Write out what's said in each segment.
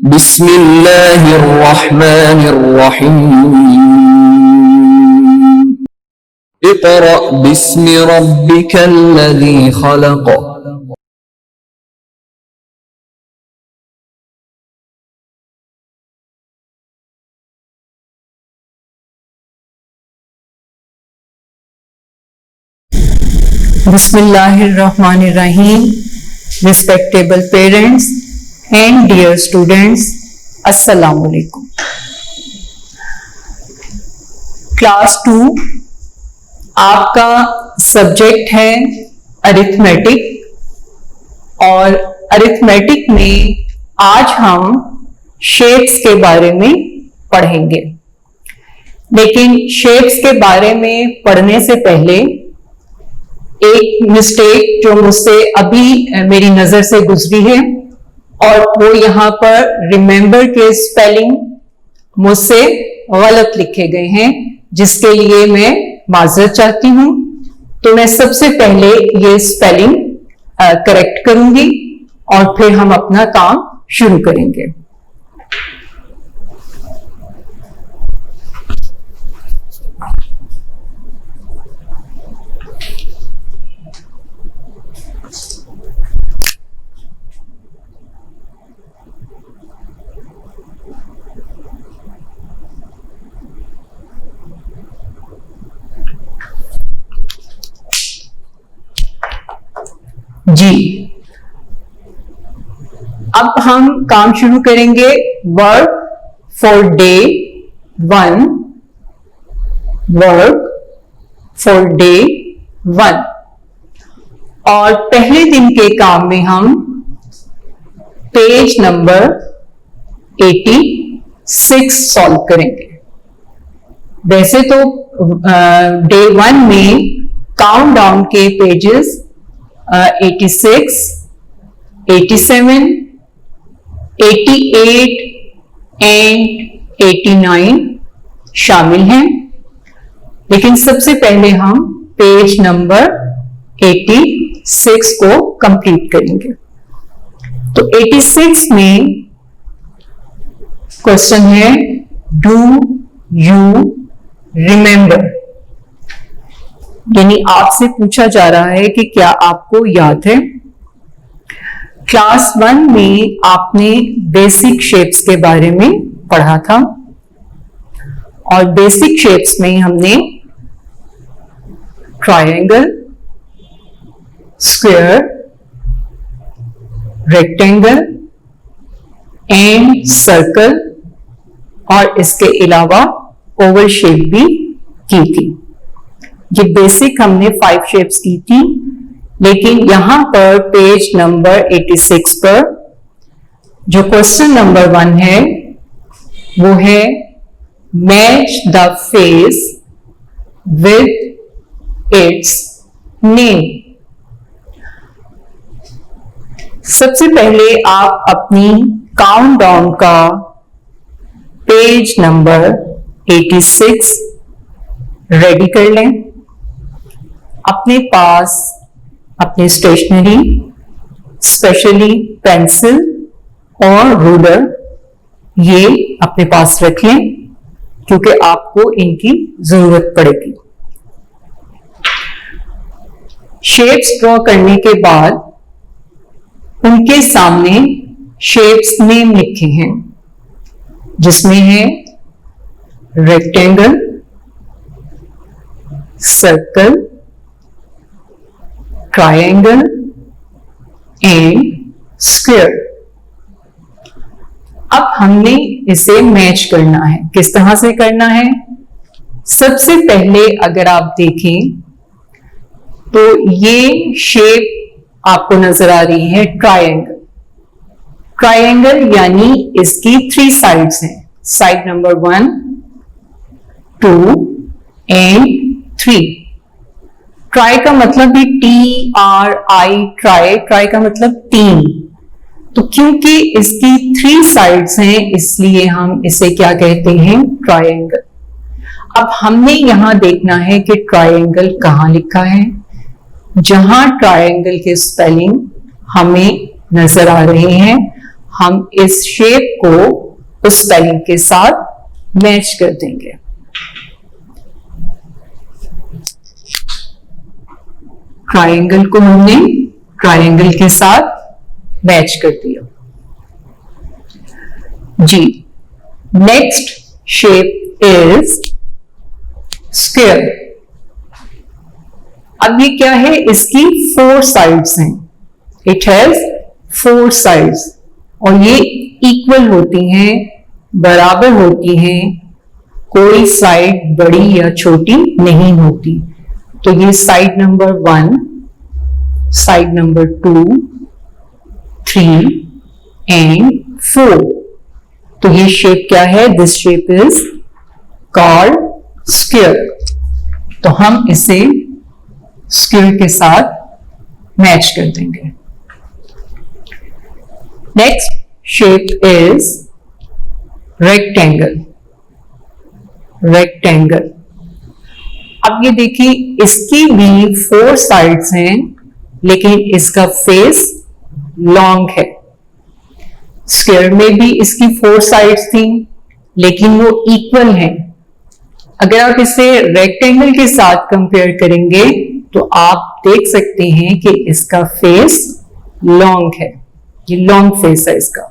बिस्मिल्लाहिर्रहमानिर्रहीम। Iqra बिस्मि रब्बिकल्लज़ी खलक़। Bismillahirrahmanirrahim. Respectable parents and dear students, Assalamu alaikum. Class 2 आपका subject है arithmetic, और अरिथमेटिक में आज हम शेप्स के बारे में पढ़ेंगे। लेकिन शेप्स के बारे में पढ़ने से पहले एक मिस्टेक जो मुझसे अभी मेरी नजर से गुजरी है, और वो यहाँ पर रिमेंबर के स्पेलिंग मुझसे गलत लिखे गए हैं, जिसके लिए मैं माजरत चाहती हूँ। तो मैं सबसे पहले ये स्पेलिंग करेक्ट करूंगी और फिर हम अपना काम शुरू करेंगे। जी, अब हम काम शुरू करेंगे। Work for day 1, work for day 1। और पहले दिन के काम में हम पेज नंबर 86 सॉल्व करेंगे। वैसे तो डे 1 में काउंटडाउन के पेजेस 86, 87, 88 एंड 89 शामिल हैं, लेकिन सबसे पहले हम पेज नंबर 86 को कंप्लीट करेंगे। तो 86 में क्वेश्चन है, डू यू रिमेंबर, यानी आपसे पूछा जा रहा है कि क्या आपको याद है। क्लास 1 में आपने बेसिक शेप्स के बारे में पढ़ा था, और बेसिक शेप्स में हमने triangle, square, rectangle and circle, और इसके अलावा ओवल शेप भी की थी। ये बेसिक हमने 5 शेप्स की थी। लेकिन यहां पर पेज नंबर 86 पर जो क्वेश्चन नंबर 1 है वो है, match the face with its name. सबसे पहले आप अपनी काउंटडाउन का पेज नंबर 86 रेडी कर लें। अपने पास अपनी स्टेशनरी, स्पेशली पेंसिल और रूलर, ये अपने पास रख लें, क्योंकि आपको इनकी जरूरत पड़ेगी। शेप्स ड्रॉ करने के बाद उनके सामने शेप्स नेम लिखे हैं, जिसमें है rectangle, circle, triangle and square. अब हमने इसे मैच करना है। किस तरह से करना है? सबसे पहले अगर आप देखें तो ये शेप आपको नजर आ रही है ट्रायंगल। ट्रायंगल यानी इसकी 3 साइड्स हैं, साइड नंबर 1, 2 एंड 3। ट्राई का मतलब भी TRI, ट्राई, ट्राई का मतलब 3। तो क्योंकि इसकी 3 साइड्स हैं, इसलिए हम इसे क्या कहते हैं? ट्रायंगल। अब हमने यहां देखना है कि ट्रायंगल कहां लिखा है। जहां ट्रायंगल के स्पेलिंग हमें नजर आ रहे हैं, हम इस शेप को उस स्पेलिंग के साथ मैच कर देंगे। ट्रायंगल को हमने ट्रायंगल के साथ मैच कर दिया जी। Next shape is square. अब ये क्या है, इसकी 4 साइड्स हैं। इट हैज 4 साइड्स और ये इक्वल होती हैं, बराबर होती हैं, कोई साइड बड़ी या छोटी नहीं होती। तो ये side number 1, side number 2, 3 and 4। तो ये शेप क्या है, this shape is called square. तो हम इसे स्क्वायर के साथ मैच कर देंगे। Next shape is rectangle. Rectangle, अब ये देखिए इसकी भी 4 साइड्स हैं, लेकिन इसका फेस लॉन्ग है। स्क्वायर में भी इसकी 4 साइड्स थी, लेकिन वो इक्वल हैं। अगर आप इसे रेक्टेंगल के साथ कंपेयर करेंगे तो आप देख सकते हैं कि इसका फेस लॉन्ग है, ये लॉन्ग फेस है इसका।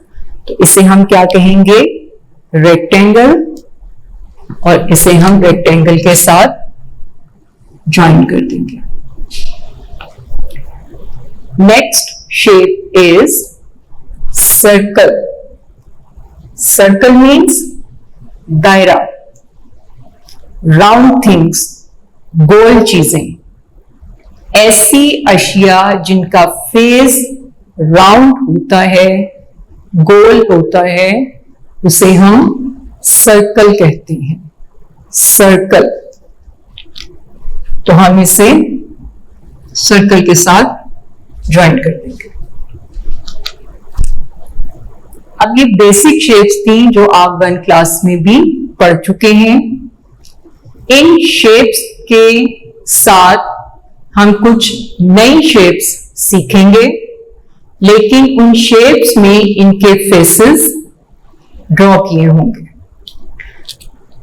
तो इसे हम क्या कहेंगे, रेक्टेंगल, और इसे हम रेक्टेंगल के साथ ज्वाइन कर देंगे। Next shape is circle. Circle means दायरा, राउंड थिंग्स, गोल चीजें, ऐसी अशिया जिनका फेस राउंड होता है, गोल होता है, उसे हम सर्कल कहते हैं। सर्कल, तो हम इसे सर्कल के साथ ज्वाइन कर देंगे। अब ये बेसिक शेप्स थी जो आप 1 क्लास में भी पढ़ चुके हैं। इन शेप्स के साथ हम कुछ नई शेप्स सीखेंगे, लेकिन उन शेप्स में इनके फेसेस ड्रॉ किए होंगे।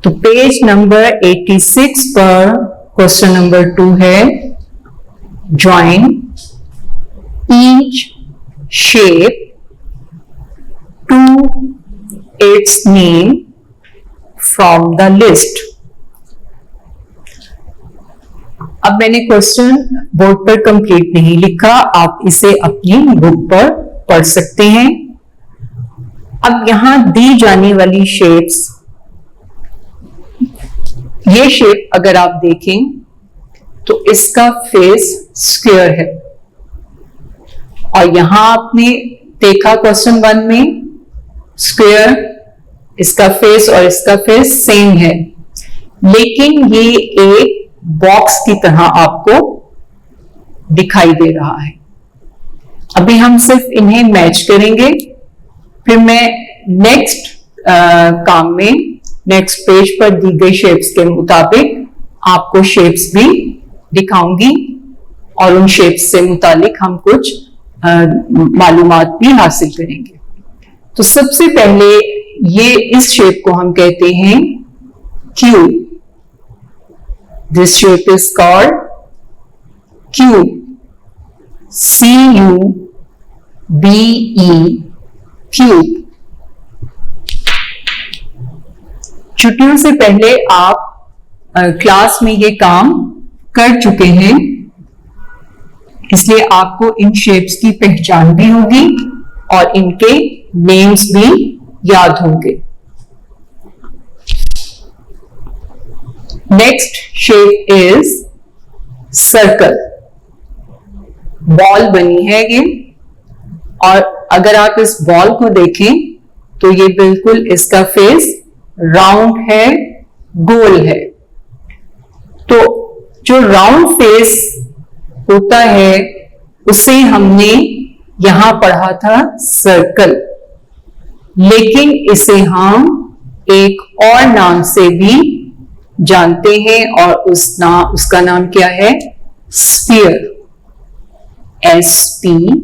तो पेज नंबर 86 पर क्वेश्चन नंबर 2 है, join each shape to its name from the list. अब मैंने क्वेश्चन बोर्ड पर कंप्लीट नहीं लिखा, आप इसे अपनी बुक पर पढ़ सकते हैं। अब यहां दी जाने वाली शेप्स, ये शेप अगर आप देखें तो इसका फेस स्क्वायर है, और यहां आपने देखा क्वेश्चन 1 में स्क्वायर, इसका फेस और इसका फेस सेम है, लेकिन ये एक बॉक्स की तरह आपको दिखाई दे रहा है। अभी हम सिर्फ इन्हें मैच करेंगे, फिर मैं नेक्स्ट काम में नेक्स्ट पेज पर दी गई शेप्स के मुताबिक आपको शेप्स भी दिखाऊंगी, और उन शेप्स से मुतालिक हम कुछ मालूमात भी हासिल करेंगे। तो सबसे पहले ये इस शेप को हम कहते हैं cube. This shape is called cube. CUBE, cube. छुट्टियों से पहले आप क्लास में ये काम कर चुके हैं, इसलिए आपको इन शेप्स की पहचान भी होगी और इनके नेम्स भी याद होंगे। Next shape is circle. Ball बनी है ये, और अगर आप इस बॉल को देखें तो ये बिल्कुल इसका फेस राउंड है, गोल है। तो जो राउंड फेस होता है उसे हमने यहां पढ़ा था सर्कल, लेकिन इसे हम एक और नाम से भी जानते हैं, और उसका नाम क्या है, स्फीयर। SPHERE।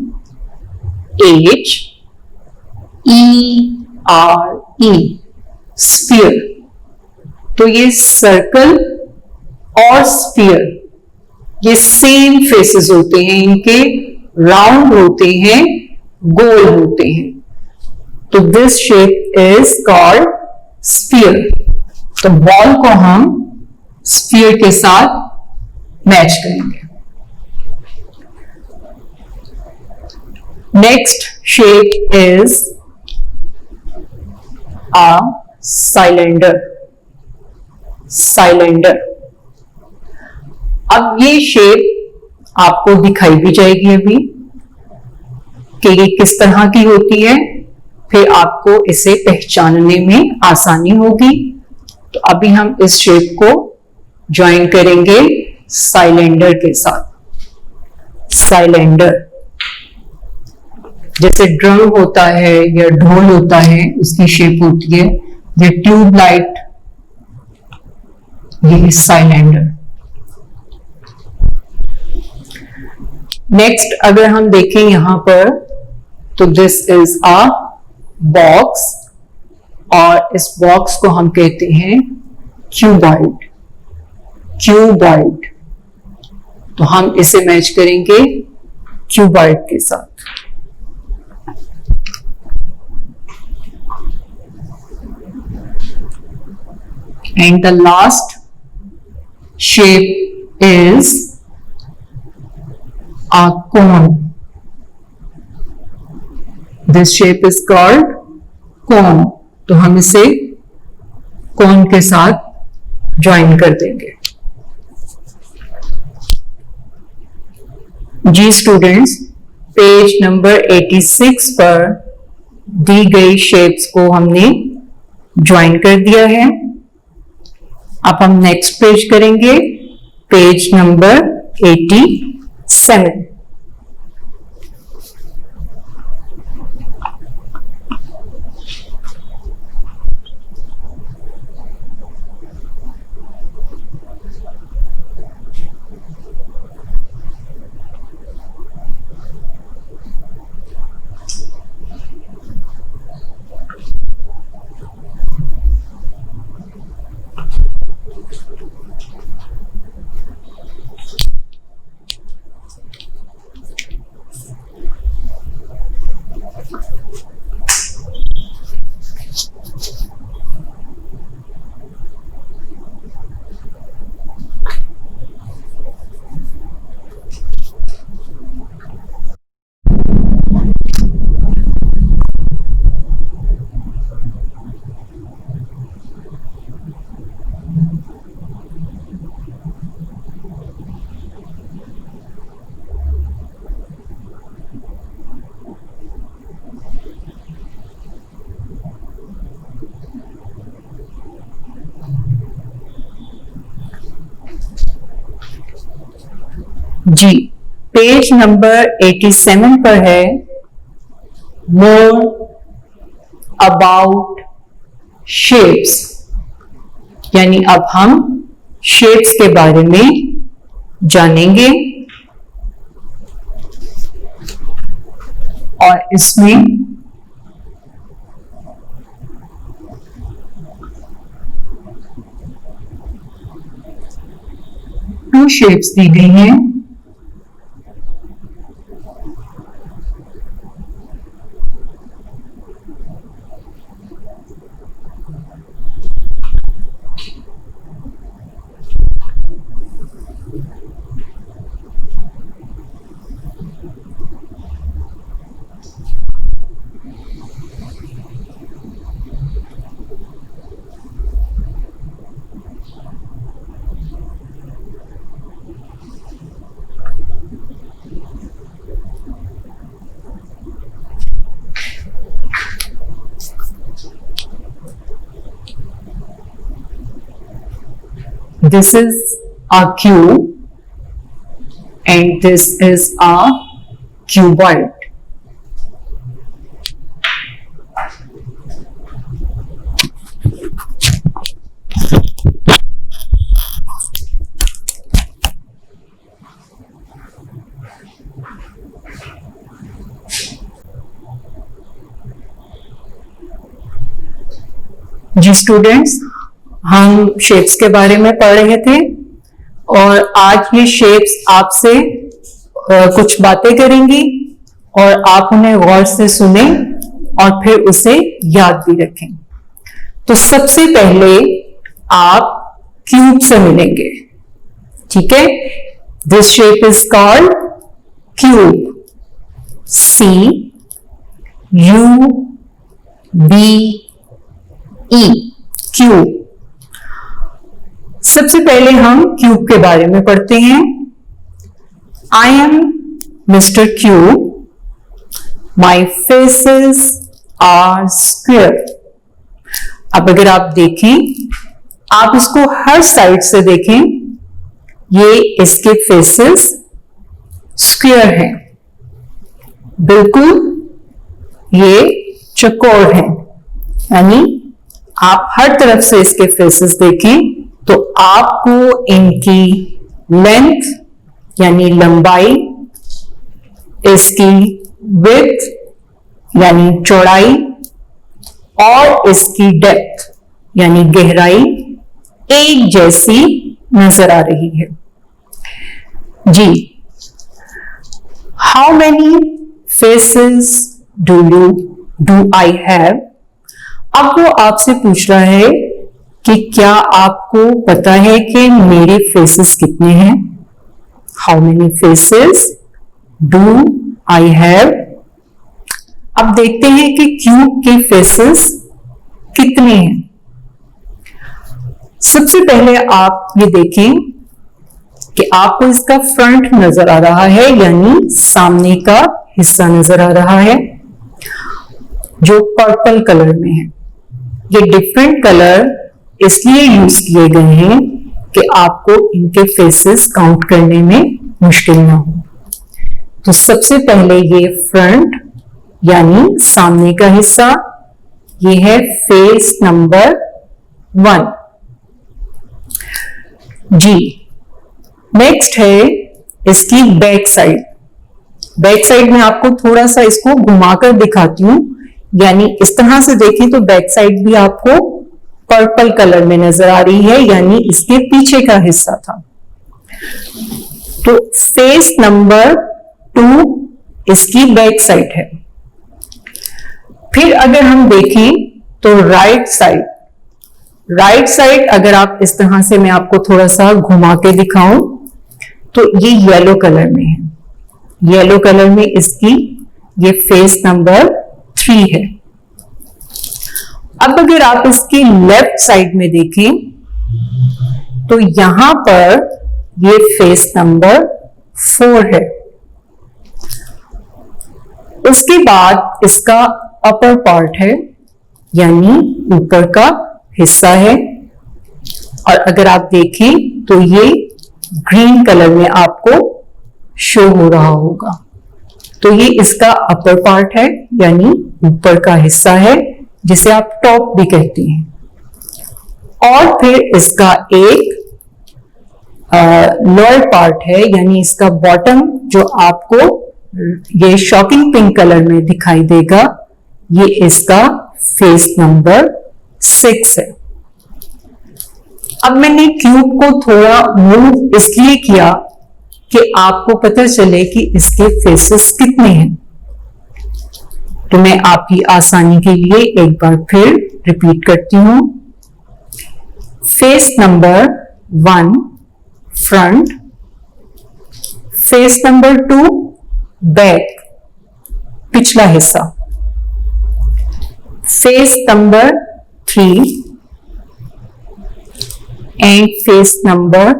E sphere. तो ये सर्कल और स्फीयर ये सेम फेसेस होते हैं, इनके राउंड होते हैं, गोल होते हैं। तो this shape is called sphere. तो बॉल को हम स्फीयर के साथ मैच करेंगे। Next shape is a cylinder. Cylinder. अब ये शेप आपको दिखाई भी जाएगी अभी कि ये किस तरह की होती है, फिर आपको इसे पहचानने में आसानी होगी। तो अभी हम इस शेप को ज्वाइन करेंगे साइलेंडर के साथ। साइलेंडर जैसे ड्रम होता है या ढोल होता है, उसकी शेप होती है। ये ट्यूबलाइट, ये साइलेंडर। नेक्स्ट अगर हम देखें यहां पर, तो दिस इज अ बॉक्स, और इस बॉक्स को हम कहते हैं क्यूबॉइड। क्यूबॉइड। तो हम इसे मैच करेंगे क्यूबॉइड के साथ। And the last shape is a cone. This shape is called cone. तो हम इसे cone के साथ ज्वाइन कर देंगे। जी स्टूडेंट्स, पेज नंबर 86 पर दी गई शेप्स को हमने ज्वाइन कर दिया है। अब हम नेक्स्ट पेज करेंगे, पेज नंबर 87। जी, पेज नंबर 87 पर है मोर अबाउट शेप्स, यानी अब हम शेप्स के बारे में जानेंगे। और इसमें टू शेप्स दी गई हैं। This is a cube and this is a cuboid. जी स्टूडेंट्स, हम शेप्स के बारे में पढ़ रहे थे और आज ये शेप्स आपसे कुछ बातें करेंगी और आप उन्हें गौर से सुने और फिर उसे याद भी रखें। तो सबसे पहले आप क्यूब से मिलेंगे, ठीक है। This shape is called cube, CUBE, cube. सबसे पहले हम क्यूब के बारे में पढ़ते हैं। I am mister cube, my faces are square. अब अगर आप देखें, आप इसको हर साइड से देखें, ये इसके फेसेस स्क्वायर हैं, बिल्कुल ये चौकोर हैं। यानी आप हर तरफ से इसके फेसेस देखें तो आपको इनकी लेंथ यानी लंबाई, इसकी विड्थ यानी चौड़ाई और इसकी डेप्थ यानी गहराई एक जैसी नजर आ रही है। जी, how many faces do I have? अब वो आपसे पूछ रहा है कि क्या आपको पता है कि मेरे फेसेस कितने हैं? How many faces do I have? अब देखते हैं कि क्यूब के फेसेस कितने हैं। सबसे पहले आप ये देखें कि आपको इसका फ्रंट नजर आ रहा है, यानी सामने का हिस्सा नजर आ रहा है जो पर्पल कलर में है। ये डिफरेंट कलर इसलिए यूज किए गए हैं कि आपको इनके फेसेस काउंट करने में मुश्किल ना हो। तो सबसे पहले ये फ्रंट यानी सामने का हिस्सा, ये है फेस नंबर 1। जी, नेक्स्ट है इसकी बैक साइड। बैक साइड में आपको थोड़ा सा इसको घुमाकर दिखाती हूं, यानी इस तरह से देखें तो बैक साइड भी आपको पर्पल कलर में नजर आ रही है, यानी इसके पीछे का हिस्सा था। तो फेस नंबर 2 इसकी बैक साइड है। फिर अगर हम देखें तो राइट साइड अगर आप इस तरह से, मैं आपको थोड़ा सा घुमा के दिखाऊं तो ये येलो कलर में है। येलो कलर में इसकी ये फेस नंबर 3 है। अब अगर आप इसकी लेफ्ट साइड में देखें तो यहां पर ये फेस नंबर 4 है। उसके बाद इसका अपर पार्ट है, यानी ऊपर का हिस्सा है। और अगर आप देखें तो ये ग्रीन कलर में आपको शो हो रहा होगा। तो ये इसका अपर पार्ट है, यानी ऊपर का हिस्सा है, जिसे आप टॉप भी कहते हैं। और फिर इसका एक लोअर पार्ट है, यानी इसका बॉटम, जो आपको ये शॉकिंग पिंक कलर में दिखाई देगा, ये इसका फेस नंबर 6 है। अब मैंने क्यूब को थोड़ा मूव इसलिए किया कि आपको पता चले कि इसके फेसेस कितने हैं। तो मैं आपकी आसानी के लिए एक बार फिर रिपीट करती हूं। Face number 1 front, face number 2 back पिछला हिस्सा, face number 3 and face number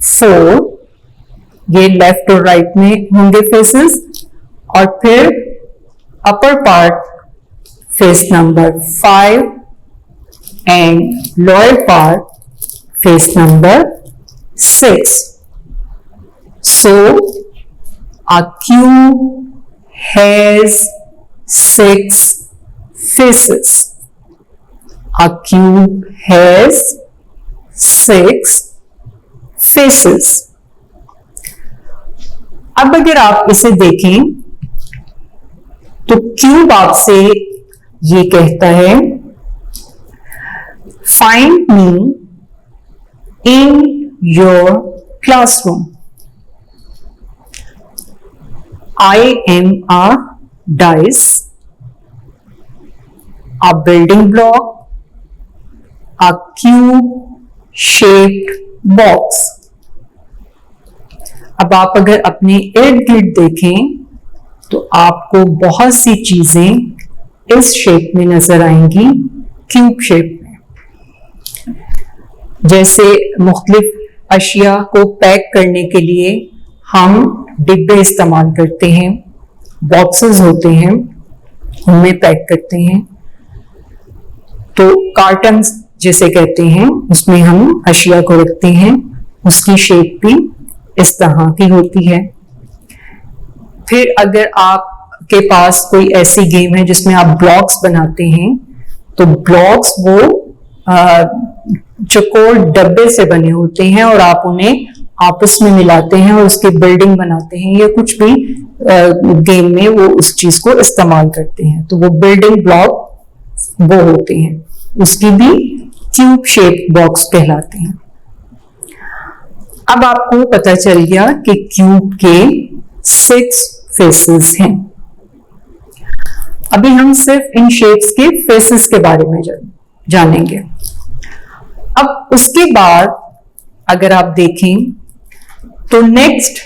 4, ये लेफ्ट और राइट में होंगे फेसेस। और फिर upper part face number 5 and lower part face number 6. So a cube has 6 faces. A cube has 6 faces. अब अगर आप इसे देखें तो क्यूब आपसे ये कहता है Find me in your classroom. I am a dice, a building block, a cube-shaped box. अब आप अगर अपने इर्द गिर्द देखें तो आपको बहुत सी चीजें इस शेप में नजर आएंगी, क्यूब शेप में। जैसे मुख्तलिफ अशिया को पैक करने के लिए हम डिब्बे इस्तेमाल करते हैं, बॉक्सेस होते हैं, उनमें पैक करते हैं। तो कार्टन जिसे कहते हैं उसमें हम अशिया को रखते हैं, उसकी शेप भी इस तरह की होती है। फिर अगर आपके पास कोई ऐसी गेम है जिसमें आप ब्लॉक्स बनाते हैं, तो ब्लॉक्स वो चौकोर डब्बे से बने होते हैं और आप उन्हें आपस में मिलाते हैं और उसकी बिल्डिंग बनाते हैं, या कुछ भी गेम में वो उस चीज को इस्तेमाल करते हैं, तो वो बिल्डिंग ब्लॉक वो होते हैं, उसकी भी क्यूब शेप बॉक्स कहलाते हैं। अब आपको पता चल गया कि क्यूब के 6 फेसेस हैं। अभी हम सिर्फ इन शेप्स के फेसेस के बारे में जानेंगे। अब उसके बाद अगर आप देखें तो नेक्स्ट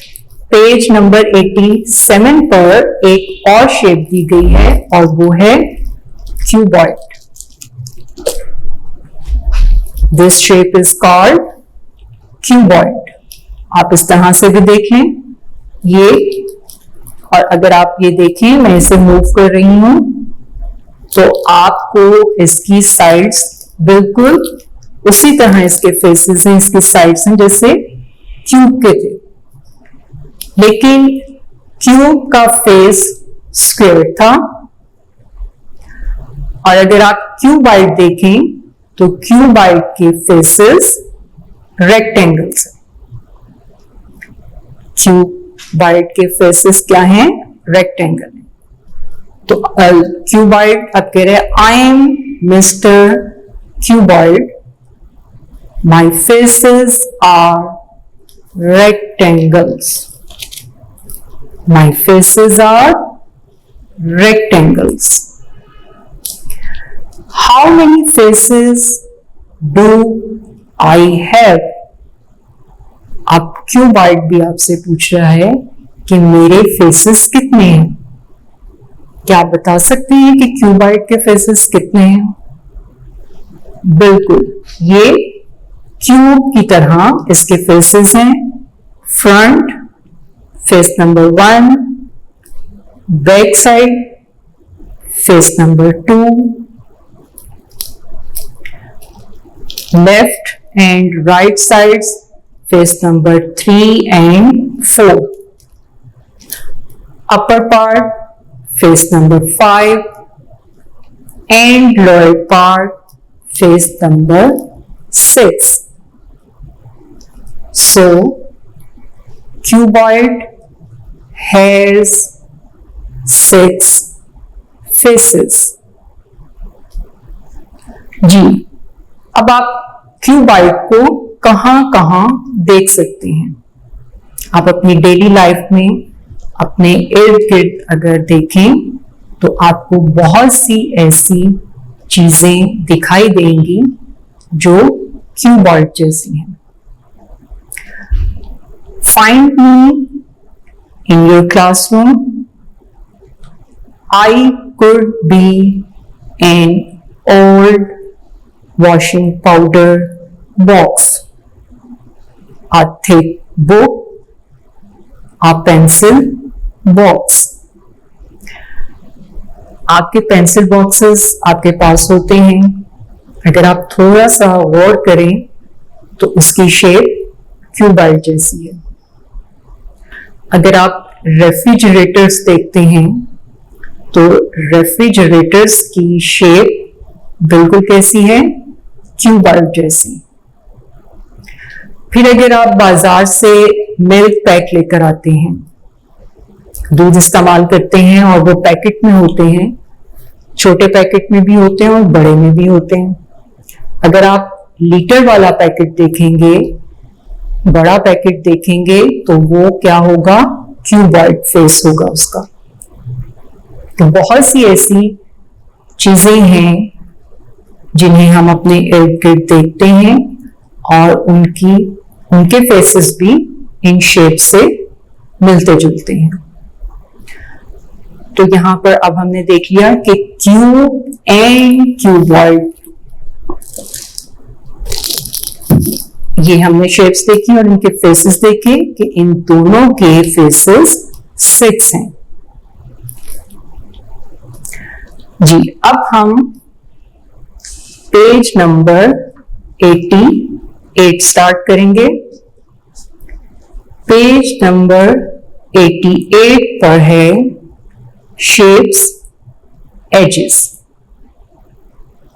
पेज नंबर 87 पर एक और शेप दी गई है और वो है cuboid. This shape is called cuboid. आप इस तरह से भी देख लें ये, और अगर आप ये देखें, मैं इसे मूव कर रही हूं तो आपको इसकी साइड्स बिल्कुल उसी तरह इसके फेसेस हैं, इसकी साइड्स हैं जैसे क्यूब के थे, लेकिन क्यूब का फेस स्क्वायर था। और अगर आप क्यूबॉइड देखें तो क्यूबॉइड के फेसेस रेक्टेंगल्स हैं। क्यूबॉइड के फेसेस क्या हैं? रेक्टेंगल। तो क्यूबॉइड अब कह रहे हैं I am mister cuboid, my faces are rectangles. My faces are rectangles. How many faces do I have? अब क्यूबॉइड भी आपसे पूछ रहा है कि मेरे फेसेस कितने हैं। क्या आप बता सकते हैं कि क्यूबॉइड के फेसेस कितने हैं? बिल्कुल, ये क्यूब की तरह इसके फेसेस हैं। Front face number 1, back side face number 2, left and right sides face number 3 and 4, upper part face number 5 and lower part face number 6. So, cuboid has 6 faces. जी, अब आप क्यूबॉइड को कहां देख सकते हैं? आप अपनी डेली लाइफ में अपने इर्द गिर्द अगर देखें तो आपको बहुत सी ऐसी चीजें दिखाई देंगी जो क्यूबॉइड जैसी हैं। Find me in your classroom. I could be an old washing powder box, a thick book, a pencil box. आपके पेंसिल बॉक्सेस आपके पास होते हैं। अगर आप थोड़ा सा गौर करें तो उसकी शेप क्यूबॉइड जैसी है। अगर आप रेफ्रिजरेटर्स देखते हैं तो रेफ्रिजरेटर्स की शेप बिल्कुल कैसी है? क्यूबॉइड जैसी। फिर अगर आप बाजार से मिल्क पैक लेकर आते हैं, दूध इस्तेमाल करते हैं और वो पैकेट में होते हैं, छोटे पैकेट में भी होते हैं और बड़े में भी होते हैं। अगर आप लीटर वाला पैकेट देखेंगे, बड़ा पैकेट देखेंगे, तो वो क्या होगा, क्यूबॉइड फेस होगा उसका। तो बहुत सी ऐसी चीजें हैं जिन्हें हम अपने इर्द गिर्द देखते हैं और उनके फेसेस भी इन शेप से मिलते जुलते हैं। तो यहां पर अब हमने देख लिया कि क्यूब एंड क्यूबॉइड, ये हमने शेप्स देखी और इनके फेसेस देखे कि इन दोनों के फेसेस 6 हैं। जी, अब हम पेज नंबर 88 स्टार्ट करेंगे। पेज नंबर 88 पर है shapes, edges.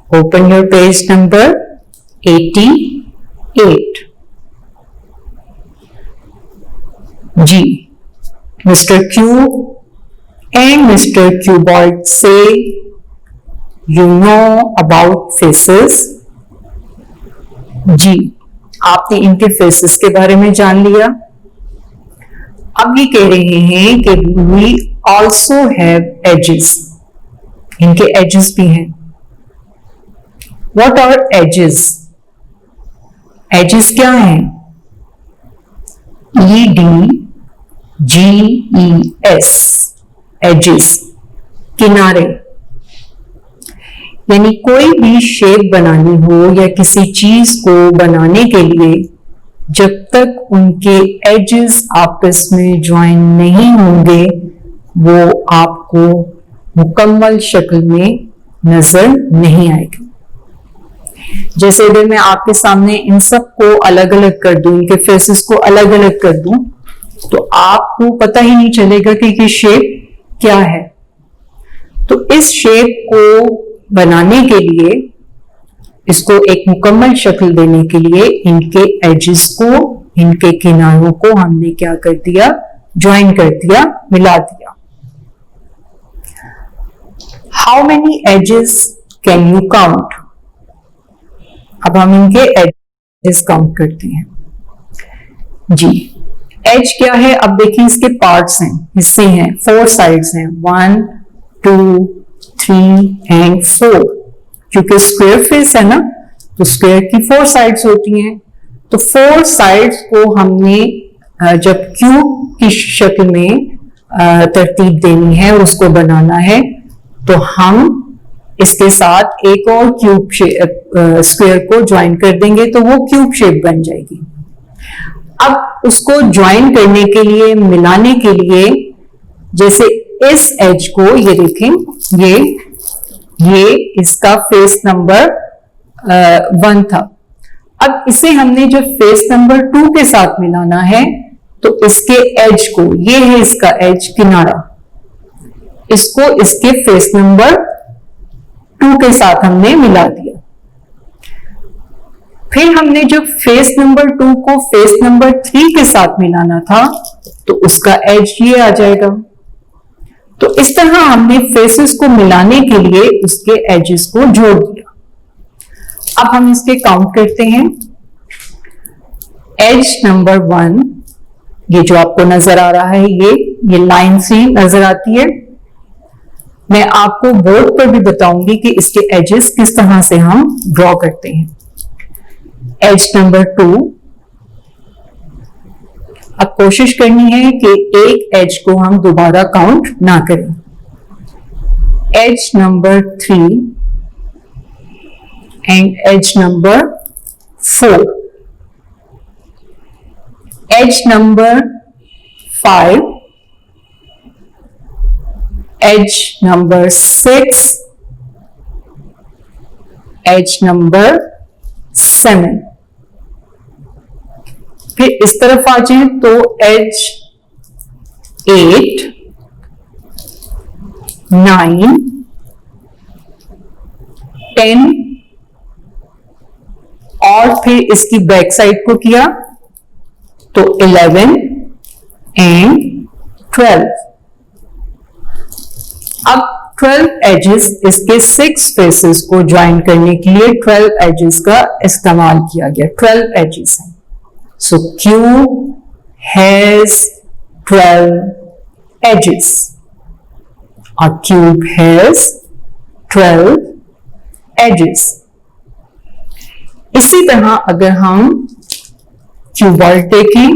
Open your page number 88. G. Mr. Cube and Mr. Cuboid say, you know about faces. जी, आपने इनके फेसेस के बारे में जान लिया। अब ये कह रहे हैं कि we also have edges. इनके edges भी हैं। What are edges? Edges क्या हैं? EDGES, edges, किनारे। यानी कोई भी शेप बनानी हो या किसी चीज को बनाने के लिए जब तक उनके एजेस आपस में ज्वाइन नहीं होंगे वो आपको मुकम्मल शक्ल में नजर नहीं आएगी। जैसे अगर मैं आपके सामने इन सब को अलग अलग कर दूं, इनके फेसेस को अलग अलग कर दूं, तो आपको पता ही नहीं चलेगा कि ये शेप क्या है। तो इस शेप को बनाने के लिए, इसको एक मुकम्मल शक्ल देने के लिए इनके एजेस को, इनके किनारों को हमने क्या कर दिया, ज्वाइन कर दिया, मिला दिया। How many edges can you count? अब हम इनके एजेस काउंट करते हैं। जी, एज क्या है? अब देखिए इसके पार्ट्स हैं, हिस्से हैं, 4 साइड्स हैं, 1 2 3 एंड 4। क्योंकि स्क्वायर फेस है ना, तो स्क्वायर की 4 साइड्स होती हैं। तो 4 साइड्स को हमने जब क्यूब की शक्ल में तरतीब देनी है और उसको बनाना है, तो हम इसके साथ एक और क्यूब स्क्वायर को ज्वाइन कर देंगे तो वो क्यूब शेप बन जाएगी। अब उसको ज्वाइन करने के लिए, मिलाने के लिए, जैसे इस एज को ये देखें, ये इसका फेस नंबर 1 था। अब इसे हमने जब फेस नंबर 2 के साथ मिलाना है तो इसके एज को, ये है इसका एज, किनारा, इसको इसके फेस नंबर 2 के साथ हमने मिला दिया। फिर हमने जब फेस नंबर 2 को फेस नंबर 3 के साथ मिलाना था तो उसका एज ये आ जाएगा। तो इस तरह हमने फेसेस को मिलाने के लिए उसके एजेस को जोड़ दिया। अब हम इसके काउंट करते हैं। एज नंबर 1, ये जो आपको नजर आ रहा है, ये लाइन सी नजर आती है। मैं आपको बोर्ड पर भी बताऊंगी कि इसके एजेस किस तरह से हम ड्रॉ करते हैं। एज नंबर 2, अब कोशिश करनी है कि एक एज को हम दोबारा काउंट ना करें। Edge number 3 and edge number 4, edge number 5, edge number 6, edge number 7। फिर इस तरफ आ जाए तो एज 8, 9, 10 और फिर इसकी बैक साइड को किया तो 11 एंड 12। अब 12 एजेस, इसके 6 फेसेस को ज्वाइन करने के लिए 12 एजेस का इस्तेमाल किया गया। 12 एजेस हैं। So cube has 12 edges. A cube has 12 edges. इसी तरह अगर हम क्यूबॉइड देखें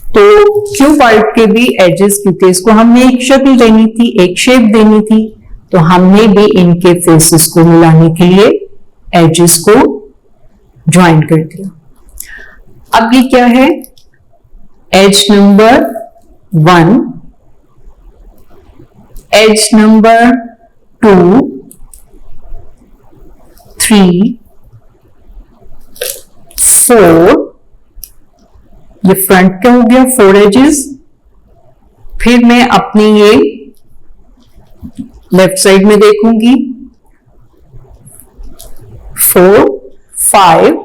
तो क्यूबॉइड के भी एजेस, क्योंकि इसको हमने एक शक्ल देनी थी, एक शेप देनी थी, तो हमने भी इनके फेसेस को मिलाने के लिए एजेस को ज्वाइन कर दिया। अब ये क्या है? एज नंबर 1, एज नंबर 2, 3, 4, ये फ्रंट का हो गया 4 एजेस। फिर मैं अपनी ये लेफ्ट साइड में देखूंगी 4, 5,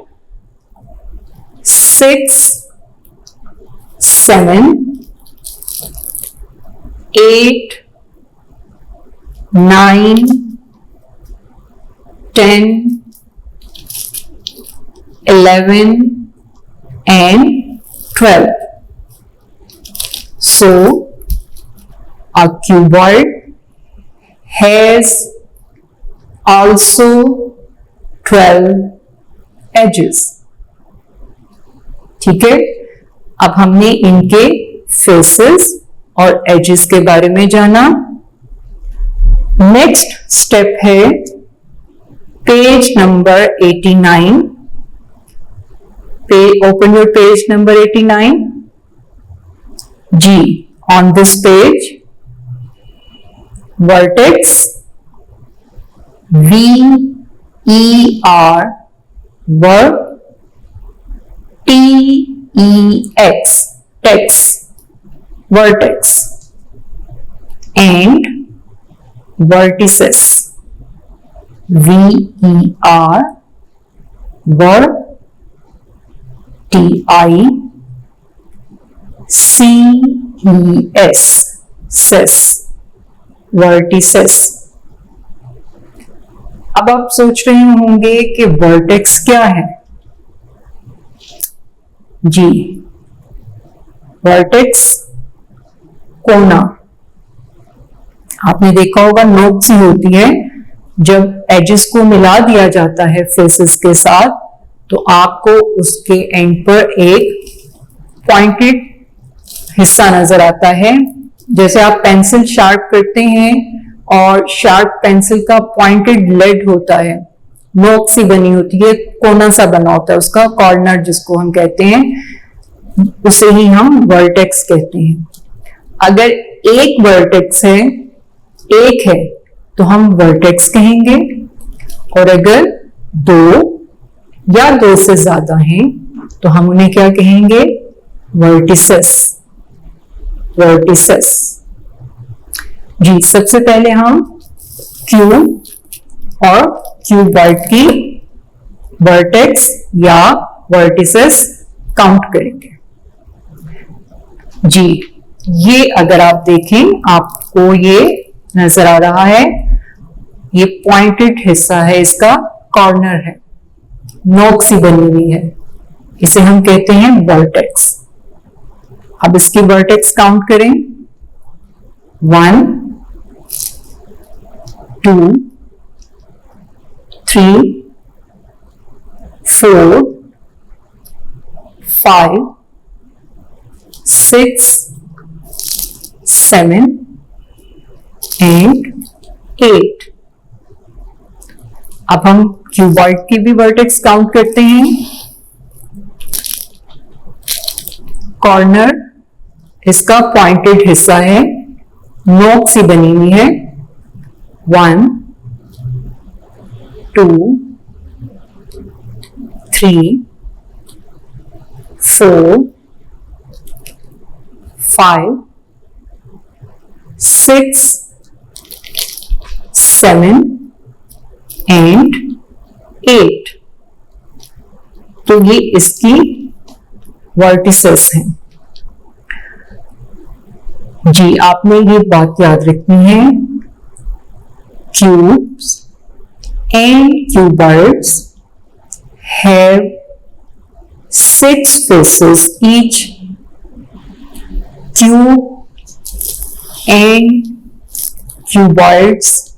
6, 7, 8, 9, 10, 11 and 12. So a cuboid has also 12 edges. ठीक है, अब हमने इनके फेसेस और एजेस के बारे में जाना। नेक्स्ट स्टेप है page number 89। Open your page number 89. G. On this page, vertex V-E-R T-E-X tex vertex and vertices V-E-R T-I-C-E-S ses vertices। अब आप सोच रहे होंगे कि वर्टेक्स क्या है? जी, वर्टेक्स कोना। आपने देखा होगा नोक सी होती है, जब एजेस को मिला दिया जाता है फेसेस के साथ तो आपको उसके एंड पर एक पॉइंटेड हिस्सा नजर आता है। जैसे आप पेंसिल शार्प करते हैं और शार्प पेंसिल का पॉइंटेड लेड होता है, नोक सी बनी होती है, कोना सा बना होता है, उसका कॉर्नर जिसको हम कहते हैं, उसे ही हम वर्टेक्स कहते हैं। अगर एक वर्टेक्स है, एक है, तो हम वर्टेक्स कहेंगे, और अगर 2 या 2 से ज्यादा हैं तो हम उन्हें क्या कहेंगे? वर्टिसेस। वर्टिसेस। जी, सबसे पहले हम क्यूब और क्यूबॉइड की वर्टेक्स या वर्टिसेस काउंट करेंगे। जी, ये अगर आप देखें, आपको ये नजर आ रहा है, ये पॉइंटेड हिस्सा है, इसका कॉर्नर है, नोक सी बनी हुई है, इसे हम कहते हैं वर्टेक्स। अब इसकी वर्टेक्स काउंट करें। 1, 2, 3, 4, 5, 6, 7 and 8। अब हम क्यूबॉइड की भी वर्टेक्स काउंट करते हैं। कॉर्नर इसका पॉइंटेड हिस्सा है, नोक सी बनी हुई है। 1, 2, 3, 4, 5, 6, 7 and 8। तो ये इसकी वर्टिसेस हैं। जी, आपने ये बात याद रखनी है cubes and cuboids have 6 faces each. Cube and cuboids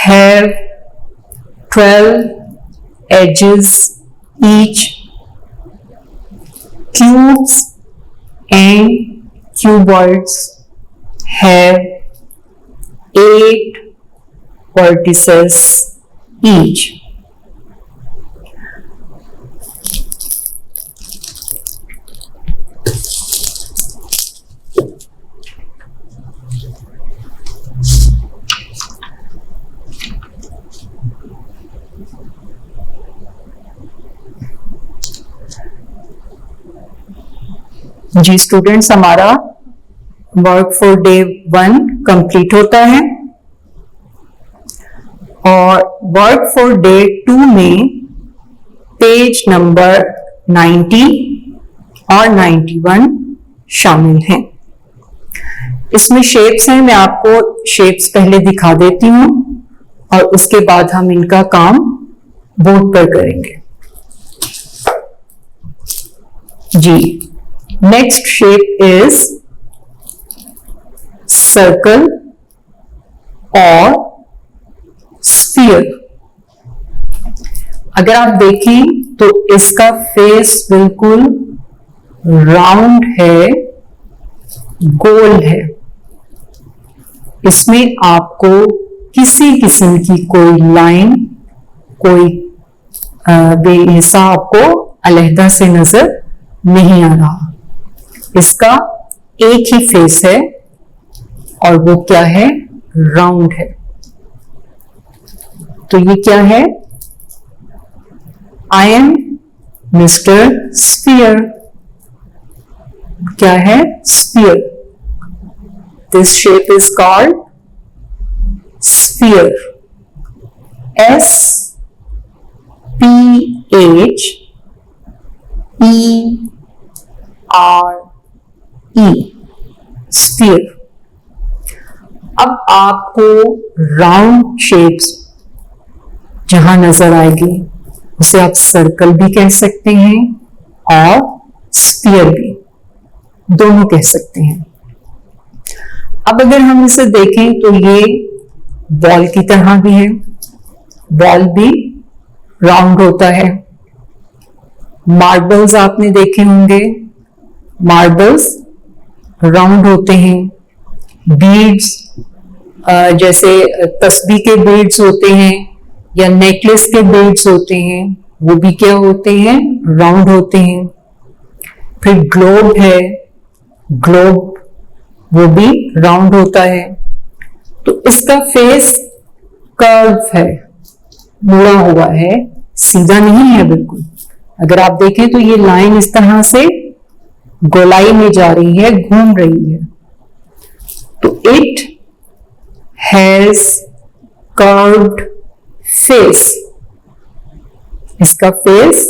have 12 edges each. Cubes and cuboids have 8 vertices each. जी स्टूडेंट्स, हमारा वर्क फॉर डे 1 कंप्लीट होता है और वर्क फॉर डे 2 में पेज नंबर 90 और 91 शामिल हैं। इसमें शेप्स हैं, मैं आपको शेप्स पहले दिखा देती हूं और उसके बाद हम इनका काम बोर्ड पर करेंगे। जी, नेक्स्ट शेप इज सर्कल और स्फीयर। अगर आप देखें तो इसका फेस बिल्कुल राउंड है, गोल है। इसमें आपको किसी किस्म की कोई लाइन, कोई बेहिस्सा आपको अलहदा से नजर नहीं आ रहा। इसका एक ही फेस है और वो क्या है? राउंड है। तो ये क्या है? आई एम मिस्टर स्फीयर। क्या है? Sphere. This shape is called sphere. SPHERE, sphere. अब आपको राउंड शेप्स जहां नजर आएगी उसे आप सर्कल भी कह सकते हैं और स्फीयर भी, दोनों कह सकते हैं। अब अगर हम इसे देखें तो ये बॉल की तरह भी है। बॉल भी राउंड होता है। मार्बल्स आपने देखे होंगे, मार्बल्स राउंड होते हैं। बीड्स, जैसे तस्बीह के बीड्स होते हैं या नेकलेस के बीड्स होते हैं, वो भी क्या होते हैं? राउंड होते हैं। फिर ग्लोब है, ग्लोब वो भी राउंड होता है। तो इसका फेस कर्व है, मुड़ा हुआ है, सीधा नहीं है बिल्कुल। अगर आप देखें तो ये लाइन इस तरह से गोलाई में जा रही है, घूम रही है। तो इट हैज कर्व्ड फेस। इसका फेस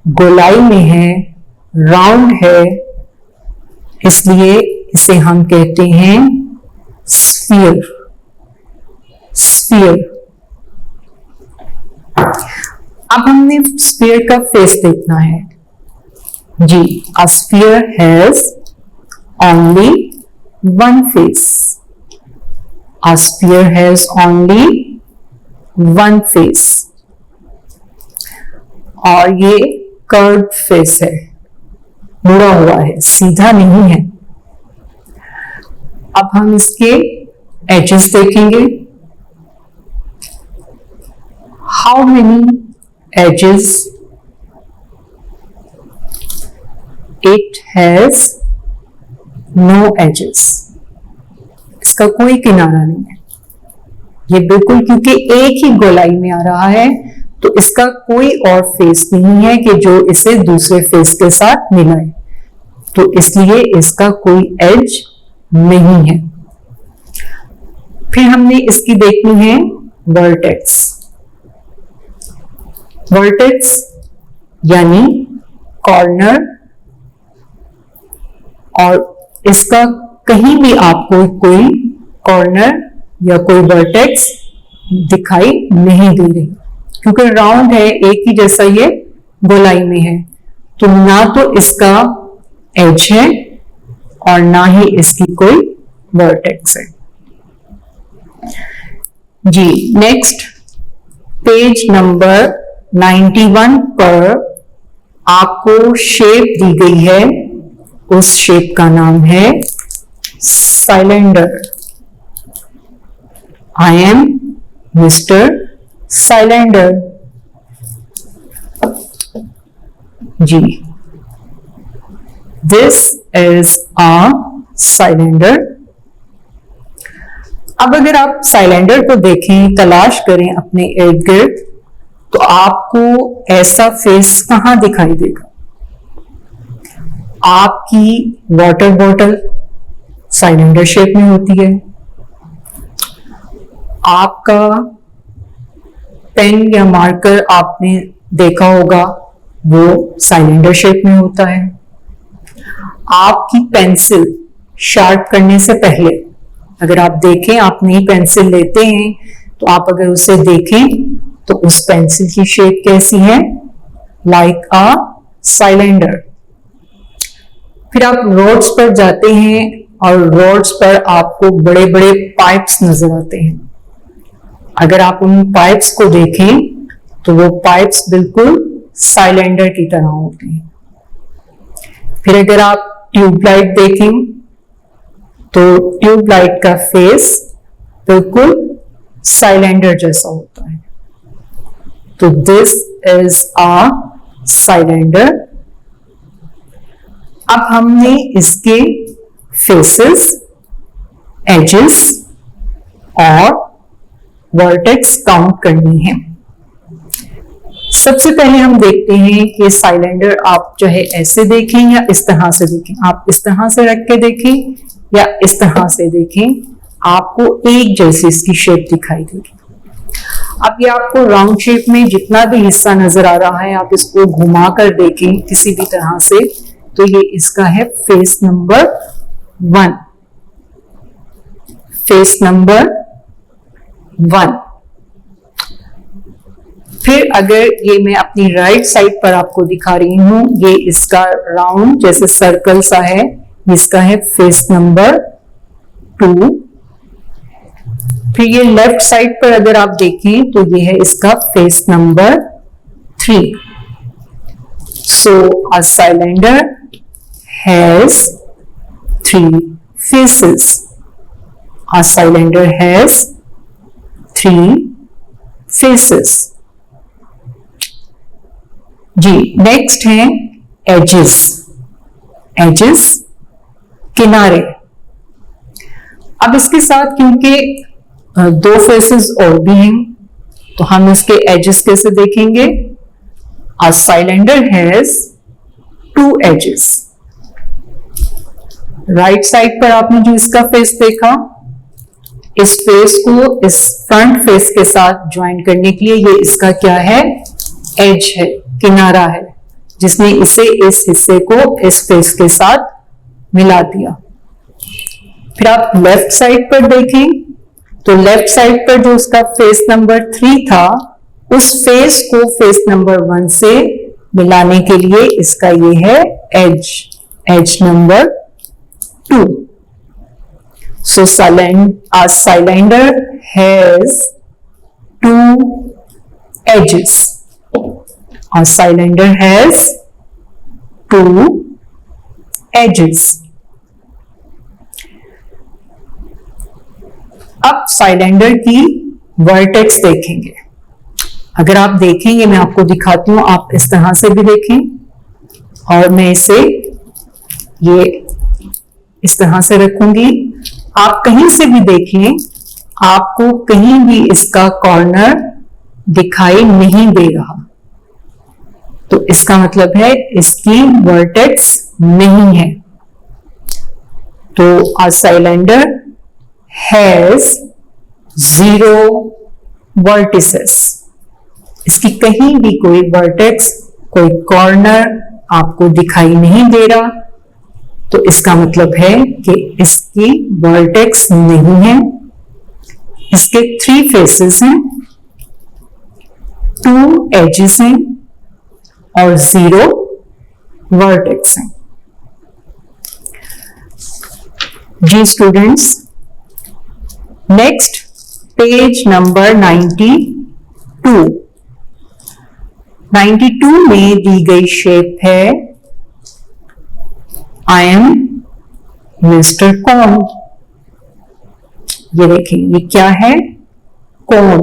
गोलाई में है, राउंड है, इसलिए इसे हम कहते हैं स्फीयर। स्फीयर। अब हमने स्फीयर का फेस देखना है। जी, a sphere has only one face. A sphere has only one face. और ये कर्व फेस है, मुड़ा हुआ है, सीधा नहीं है। अब हम इसके एजेस देखेंगे। How many edges? It has no edges. इसका कोई किनारा नहीं है। ये बिल्कुल, क्योंकि एक ही गोलाई में आ रहा है, तो इसका कोई और फेस नहीं है कि जो इसे दूसरे फेस के साथ मिलाए, तो इसलिए इसका कोई एज नहीं है। फिर हमने इसकी देखनी है वर्टेक्स। वर्टेक्स यानी कॉर्नर, और इसका कहीं भी आपको कोई कॉर्नर या कोई वर्टेक्स दिखाई नहीं दे रही, क्योंकि राउंड है, एक ही जैसा ये गोलाई में है, तो ना तो इसका एज है और ना ही इसकी कोई वर्टेक्स है। जी नेक्स्ट, पेज नंबर 91 पर आपको शेप दी गई है, उस शेप का नाम है cylinder. I am mister cylinder. जी, दिस इज अ साइलेंडर। अब अगर आप साइलेंडर को देखें, तलाश करें अपने इर्द गिर्द, तो आपको ऐसा फेस कहां दिखाई देगा? आपकी वाटर बॉटल साइलेंडर शेप में होती है, आपका पेन या मार्कर आपने देखा होगा वो साइलेंडर शेप में होता है, आपकी पेंसिल शार्प करने से पहले अगर आप देखें, आप नई पेंसिल लेते हैं तो आप अगर उसे देखें तो उस पेंसिल की शेप कैसी है? लाइक अ साइलेंडर। फिर आप रोड्स पर जाते हैं और रोड्स पर आपको बड़े बड़े पाइप्स नजर आते हैं। अगर आप उन पाइप्स को देखें तो वो पाइप्स बिल्कुल साइलेंडर की तरह होते हैं। फिर अगर आप ट्यूबलाइट देखें तो ट्यूबलाइट का फेस बिल्कुल साइलेंडर जैसा होता है। तो दिस इज अ साइलेंडर। अब हमने इसके फेसेस, एजेस और वर्टेक्स काउंट करनी है। सबसे पहले हम देखते हैं कि साइलेंडर आप चाहे ऐसे देखें या इस तरह से देखें, आप इस तरह से रख के देखें या इस तरह से देखें, आपको एक जैसी इसकी शेप दिखाई देगी। अब ये आपको राउंड शेप में जितना भी हिस्सा नजर आ रहा है, आप इसको घुमा कर देखें किसी भी तरह से, तो ये इसका है फेस नंबर 1। Face number 1। फिर अगर ये मैं अपनी राइट साइड पर आपको दिखा रही हूं, ये इसका राउंड जैसे सर्कल सा है, इसका है फेस नंबर 2। फिर ये लेफ्ट साइड पर अगर आप देखें तो ये है इसका face number 3। So a cylinder has 3 faces. A cylinder has 3 faces. जी नेक्स्ट है एजेस। एजेस किनारे। अब इसके साथ क्योंकि 2 फेसेस और भी हैं तो हम इसके एजेस कैसे देखेंगे? A cylinder has 2 edges. Right side पर आपने जो इसका फेस देखा, इस फेस को इस फ्रंट फेस के साथ ज्वाइन करने के लिए ये इसका क्या है? एज है, किनारा है, जिसने इसे इस हिस्से को इस फेस के साथ मिला दिया। फिर आप लेफ्ट साइड पर देखें तो लेफ्ट साइड पर जो उसका फेस नंबर 3 था, उस फेस को फेस नंबर 1 से मिलाने के लिए इसका ये है edge, edge number 2. So a cylinder has 2 edges. A cylinder has 2 edges. अब साइलेंडर की वर्टेक्स देखेंगे। अगर आप देखेंगे, मैं आपको दिखाती हूं, आप इस तरह से भी देखें और मैं इसे ये इस तरह से रखूंगी। आप कहीं से भी देख लें, आपको कहीं भी इसका कॉर्नर दिखाई नहीं दे रहा, तो इसका मतलब है इसकी वर्टेक्स नहीं है। तो अ साइलेंडर हैज 0 वर्टिसेस। इसकी कहीं भी कोई वर्टेक्स, कोई कॉर्नर आपको दिखाई नहीं दे रहा, तो इसका मतलब है कि इसकी वर्टेक्स नहीं है। इसके 3 फेसेस हैं, 2 एजेस हैं और 0 वर्टेक्स हैं। जी स्टूडेंट्स, नेक्स्ट पेज नंबर 92 में दी गई शेप है आई एम मिस्टर कौन। ये देखें, ये क्या है? कौन,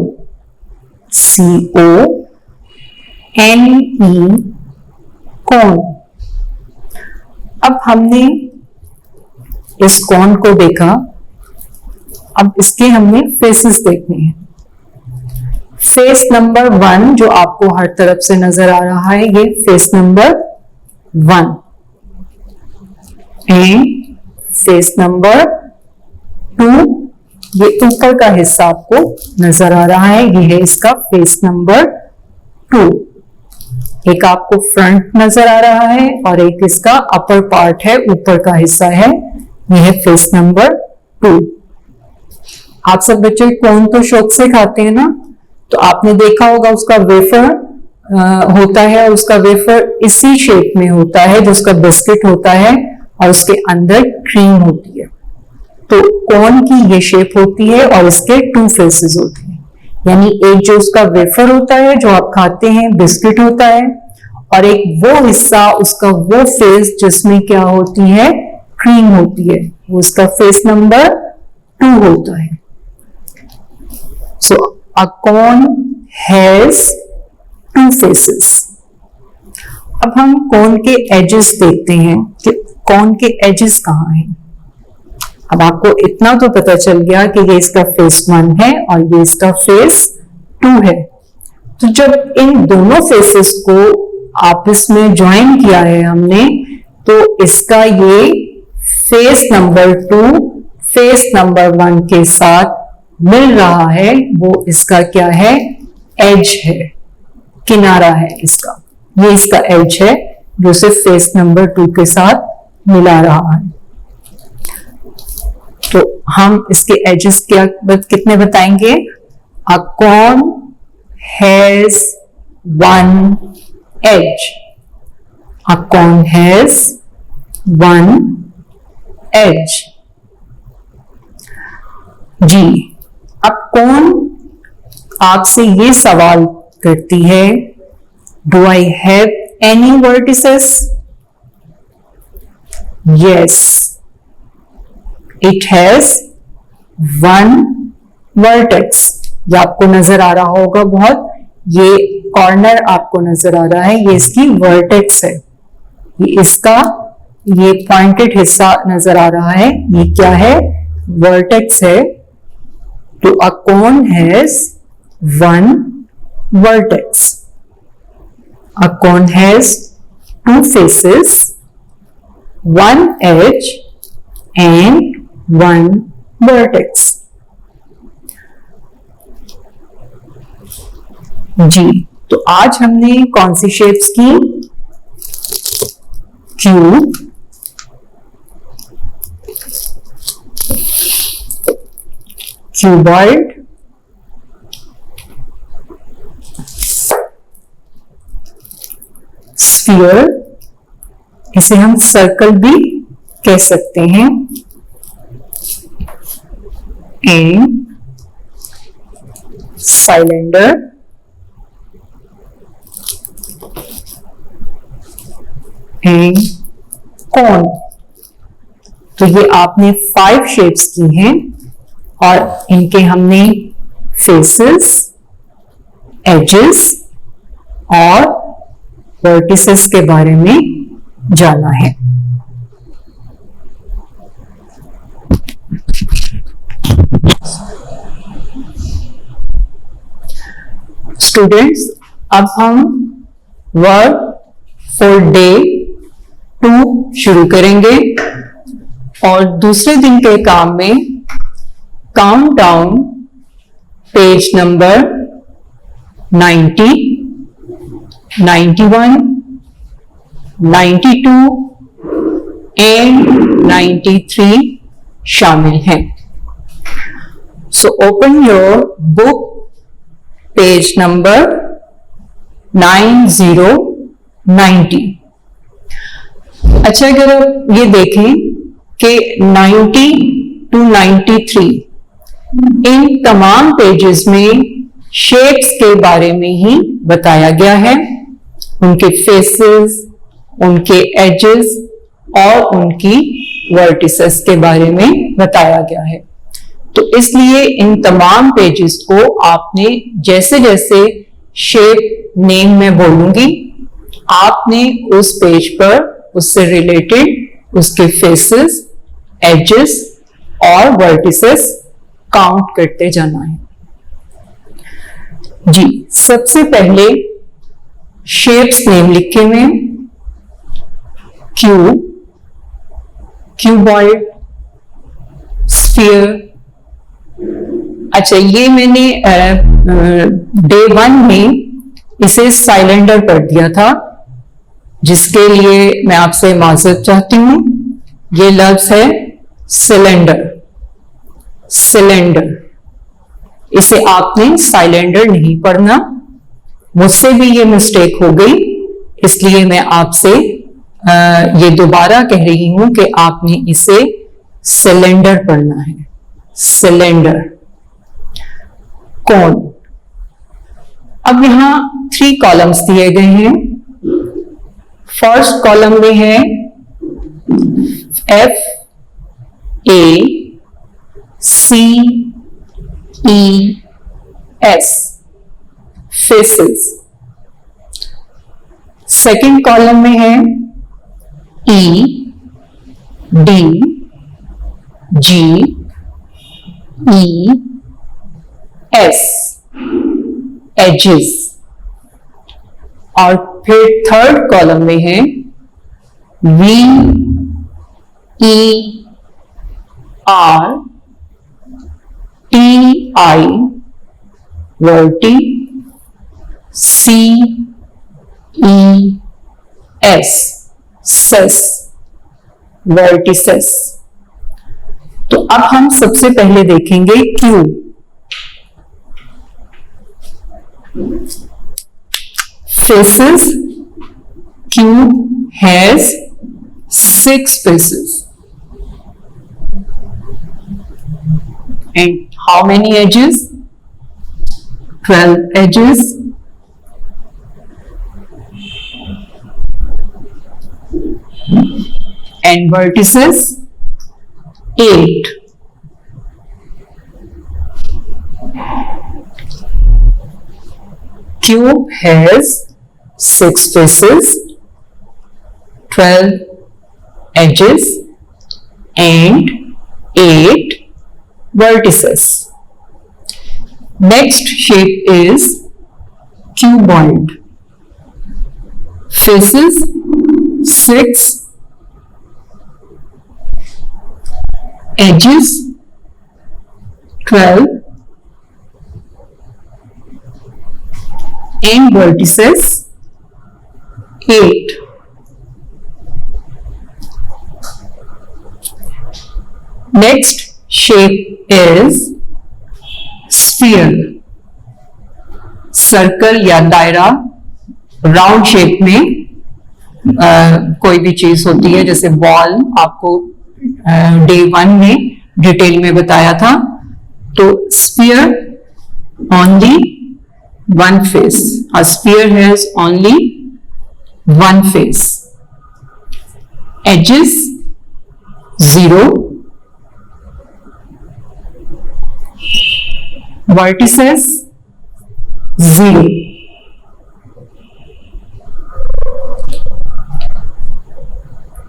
CONE, कौन। अब हमने इस कौन को देखा, अब इसके हमने फेसेस देखने हैं। फेस नंबर 1 जो आपको हर तरफ से नजर आ रहा है, ये face number 1 and face number 2, ये ऊपर का हिस्सा आपको नजर आ रहा है, ये है इसका फेस नंबर 2। एक आपको फ्रंट नजर आ रहा है और एक इसका अपर पार्ट है, ऊपर का हिस्सा है, ये है फेस नंबर 2। आप सब बच्चे कौन तो शौक से खाते हैं ना, तो आपने देखा होगा उसका वेफर होता है और उसका वेफर इसी शेप में होता है जो उसका बिस्किट होता है और उसके अंदर क्रीम होती है। तो कौन की ये शेप होती है और इसके 2 फेसेस होते हैं, यानी एक जो उसका वेफर होता है जो आप खाते हैं, बिस्किट होता है, और एक वो हिस्सा उसका वो फेस जिसमें क्या होती है? क्रीम होती है, वो उसका फेस नंबर 2 होता है। सो अ कॉर्न हैज 2 फेसेस। अब हम कॉर्न के एजेस देखते हैं कि कॉर्न के एजेस कहाँ हैं। अब आपको इतना तो पता चल गया कि ये इसका फेस 1 है और ये इसका फेस 2 है। तो जब इन दोनों फेसेस को आपस में ज्वाइन किया है हमने, तो इसका ये फेस नंबर 2 फेस नंबर 1 के साथ मिल रहा है, वो इसका क्या है? एज है, किनारा है इसका, ये इसका एज है जो इसे फेस नंबर 2 के साथ मिला रहा है। तो हम इसके एजेस क्या कितने बताएंगे? A cone has 1 edge, a cone has 1 edge. जी, अब कौन आपसे ये सवाल करती है, do I have any vertices? Yes, it has 1 vertex. ये आपको नजर आ रहा होगा बहुत, ये कॉर्नर आपको नजर आ रहा है, ये इसकी वर्टेक्स है, ये इसका ये पॉइंटेड हिस्सा नजर आ रहा है, ये क्या है? वर्टेक्स है। तो अ cone has 1 vertex. A cone has 2 faces, 1 edge and 1 vertex. जी, तो आज हमने कौन सी शेप्स की? क्यूब, क्यूबॉइड, स्फीयर, इसे हम सर्कल भी कह सकते हैं, एंड सिलेंडर, एंड कॉन। तो ये आपने 5 शेप्स की हैं और इनके हमने फेसेस, एजेस और वर्टिसेस के बारे में जाना है। स्टूडेंट्स, अब हम वर्क फॉर डे 2 शुरू करेंगे और दूसरे दिन के काम में count down page number 90, 91, 92 and 93 शामिल हैं। So open your book, page number 9090. अच्छा, अगर आप ये देखें कि 90 to 93 इन तमाम पेजेस में शेप्स के बारे में ही बताया गया है, उनके फेसेस, उनके एजेस और उनकी वर्टिसेस के बारे में बताया गया है। तो इसलिए इन तमाम पेजेस को आपने जैसे जैसे शेप नेम में बोलूंगी, आपने उस पेज पर उससे रिलेटेड उसके फेसेस, एजेस और वर्टिसेस काउंट करते जाना है। जी, सबसे पहले शेप्स नेम लिखे हुए हैं। Cube, cuboid, sphere. अच्छा, ये मैंने डे 1 में इसे साइलेंडर कर दिया था, जिसके लिए मैं आपसे माजरत चाहती हूं। ये लफ्ज है सिलेंडर, सिलेंडर। इसे आपने साइलेंडर नहीं पढ़ना, मुझसे भी ये मिस्टेक हो गई, इसलिए मैं आपसे ये दोबारा कह रही हूं कि आपने इसे सिलेंडर पढ़ना है, सिलेंडर। कोन। अब यहां 3 कॉलम्स दिए गए हैं। फर्स्ट कॉलम में है FACES, फेसेस। सेकंड कॉलम में है EDGES, एजेस। और फिर थर्ड कॉलम में है VERTI, Varti, CES, cess, vertices. तो अब हम सबसे पहले देखेंगे cube. Faces, cube has 6 faces. And how many edges? 12 edges. And vertices, 8. Cube has 6 faces, 12 edges and 8 vertices. Next shape is cuboid. Faces 6, edges 12 and vertices 8. Next shape is sphere. Circle या दायरा, round shape में कोई भी चीज होती है, जैसे ball आपको डे 1 में डिटेल में बताया था। तो sphere only one face. A sphere has only one face. Edges 0. Vertices 0.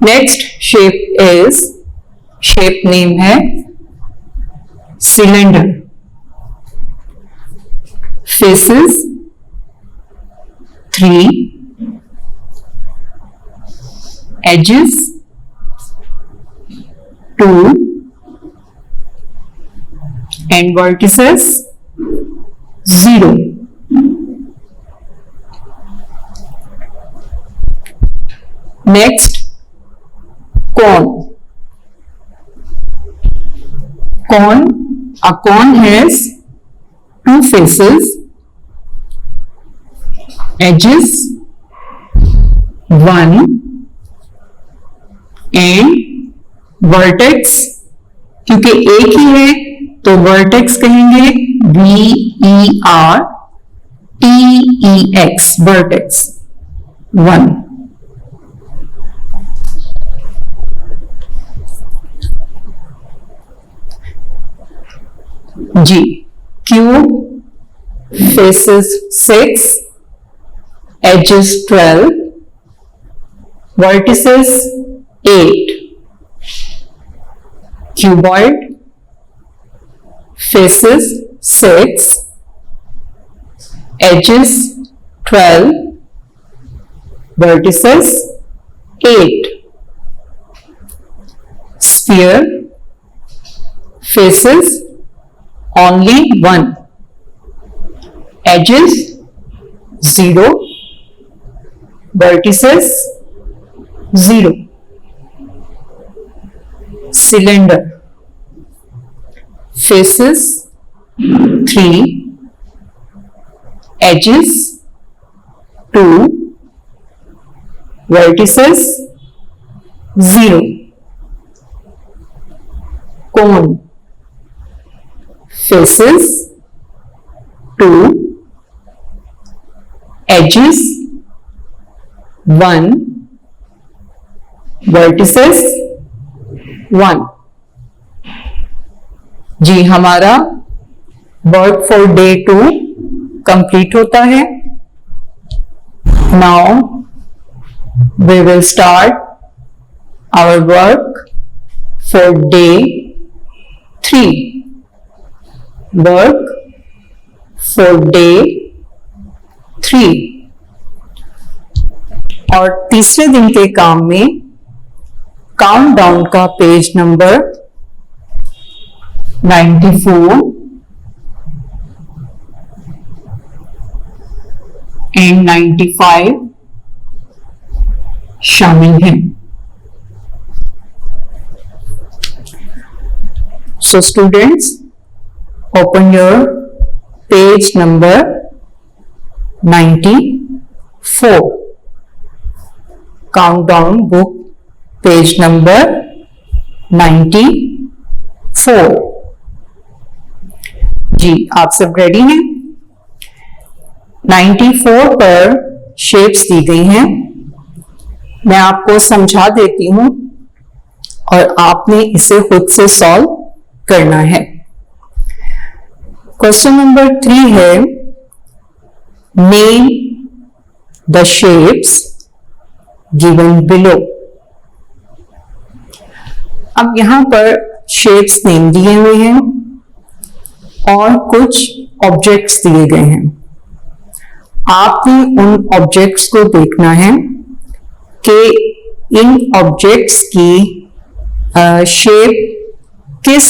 Next shape is, shape name है cylinder. Faces 3, edges 2 and vertices 0. Next, cone. Cone a cone has two faces, edges 1 and vertex, क्योंकि एक ही है तो vertex कहेंगे VERTEX, vertex 1। जी, cube faces 6, edges 12, vertices 8, cuboid faces 6, edges 12, vertices 8, sphere faces only 1, edges 0, vertices 0, cylinder faces 3, edges 2, vertices 0, cone faces 2, edges 1, vertices 1। जी, हमारा work for day 2 complete होता है। Now we will start our work for day 3। Work for day 3 और तीसरे दिन के काम में काउंटडाउन का पेज नंबर 94 एंड 95 शामिल हैं। So students, open your page number 94, countdown book page number 94। जी, आप सब रेडी हैं? 94 पर शेप्स दी गई हैं। मैं आपको समझा देती हूं और आपने इसे खुद से सॉल्व करना है। क्वेश्चन नंबर 3 है, name the shapes given below. अब यहां पर शेप्स नेम दिए हुए हैं और कुछ ऑब्जेक्ट्स दिए गए हैं। आपने उन ऑब्जेक्ट्स को देखना है कि इन ऑब्जेक्ट्स की शेप किस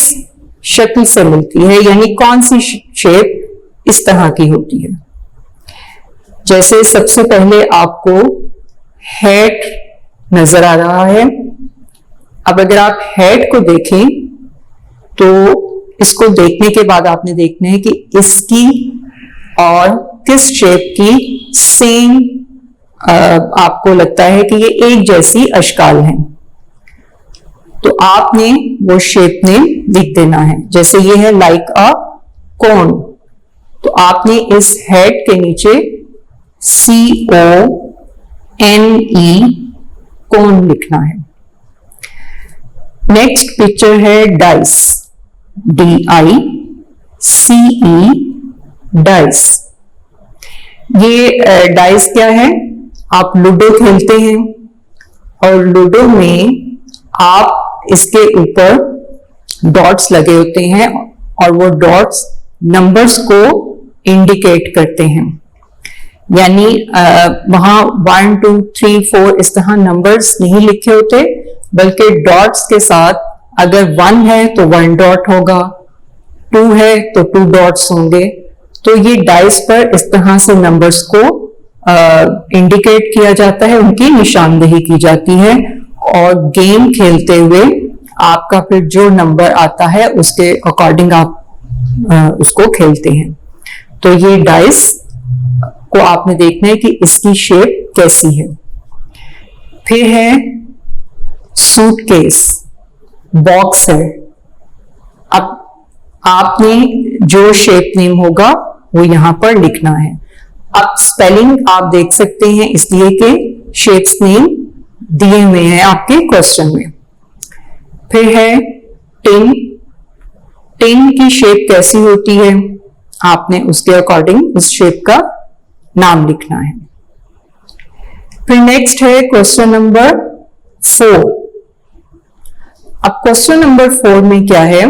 शक्ल से मिलती है, यानी कौन सी शेप इस तरह की होती है। जैसे सबसे पहले आपको हेड नजर आ रहा है। अब अगर आप हेड को देखें तो इसको देखने के बाद आपने देखना है कि इसकी और किस शेप की सेम आपको लगता है कि ये एक जैसी अशकाल हैं, तो आपने वो शेप नेम लिख देना है। जैसे ये है लाइक अ कोन, तो आपने इस हेड के नीचे CONE कोन लिखना है। नेक्स्ट पिक्चर है डाइस, DICE डाइस। ये डाइस क्या है? आप लूडो खेलते हैं और लूडो में आप इसके ऊपर डॉट्स लगे होते हैं और वो डॉट्स नंबर्स को इंडिकेट करते हैं, यानी वहां 1 2 3 4 इस तरह नंबर्स नहीं लिखे होते, बल्कि डॉट्स के साथ अगर 1 है तो 1 डॉट होगा, 2 है तो 2 डॉट्स होंगे। तो ये डाइस पर इस तरह से नंबर्स को इंडिकेट किया जाता है, उनकी निशानदेही की जाती है और गेम खेलते हुए आपका फिर जो नंबर आता है उसके अकॉर्डिंग आप उसको खेलते हैं। तो ये डाइस को आपने देखना है कि इसकी शेप कैसी है। फिर है सूटकेस, बॉक्स है। अब आपने जो शेप नेम होगा वो यहां पर लिखना है। अब स्पेलिंग आप देख सकते हैं इसलिए कि शेप्स नेम दिए हुए हैं आपके क्वेश्चन में। फिर है टिन। टिन की शेप कैसी होती है, आपने उसके अकॉर्डिंग उस शेप का नाम लिखना है। फिर नेक्स्ट है क्वेश्चन नंबर 4। अब क्वेश्चन नंबर 4 में क्या है,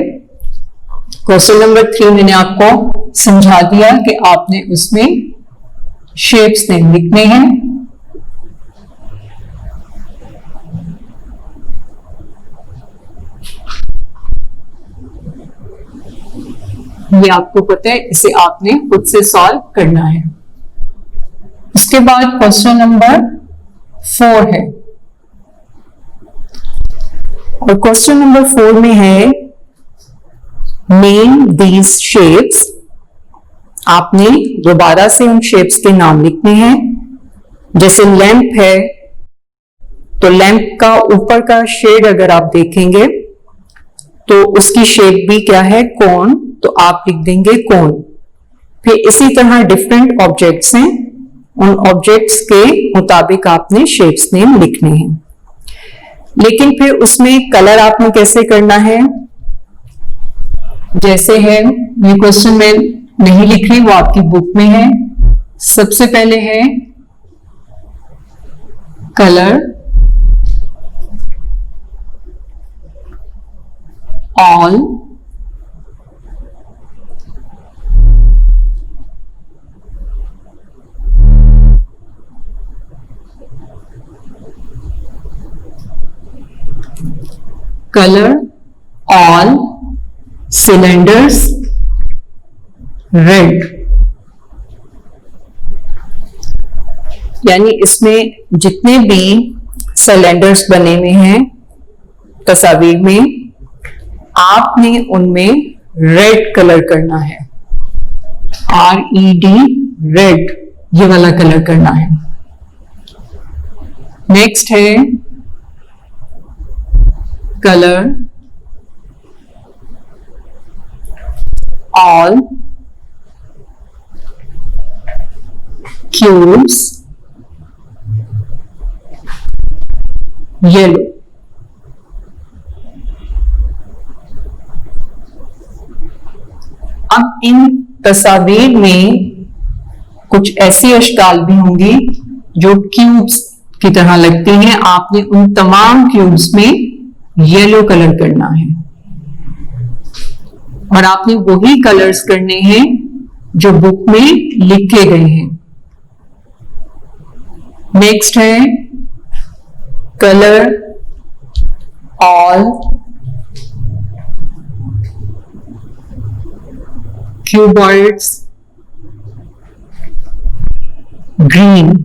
क्वेश्चन नंबर 3 मैंने आपको समझा दिया कि आपने उसमें शेप्स नेम लिखने हैं। ये आपको पता है, इसे आपने खुद से सॉल्व करना है। उसके बाद क्वेश्चन नंबर 4 है, और क्वेश्चन नंबर 4 में है नेम दीज शेप्स। आपने दोबारा से उन शेप्स के नाम लिखने हैं। जैसे लैंप है, तो लैंप का ऊपर का शेड अगर आप देखेंगे तो उसकी शेप भी क्या है, कोन, तो आप लिख देंगे कोन। फिर इसी तरह डिफरेंट ऑब्जेक्ट्स हैं, उन ऑब्जेक्ट्स के मुताबिक आपने शेप्स नेम लिखने हैं। लेकिन फिर उसमें कलर आपने कैसे करना है, जैसे है, ये क्वेश्चन में नहीं लिख रही, वो आपकी बुक में है। सबसे पहले है colour all color all cylinders red। यानी इसमें जितने भी सिलेंडर्स बने हुए हैं तस्वीर में, आपने उनमें रेड कलर करना है, RED, रेड, ये वाला कलर करना है। नेक्स्ट है color all cubes yellow। अब इन तस्वीर में कुछ ऐसी अशकाल भी होंगी जो क्यूब्स की तरह लगती हैं। आपने उन तमाम क्यूब्स में येलो कलर करना है, और आपने वही कलर्स करने हैं जो बुक में लिखे गए हैं। नेक्स्ट है कलर ऑल क्यूबॉइड्स ग्रीन।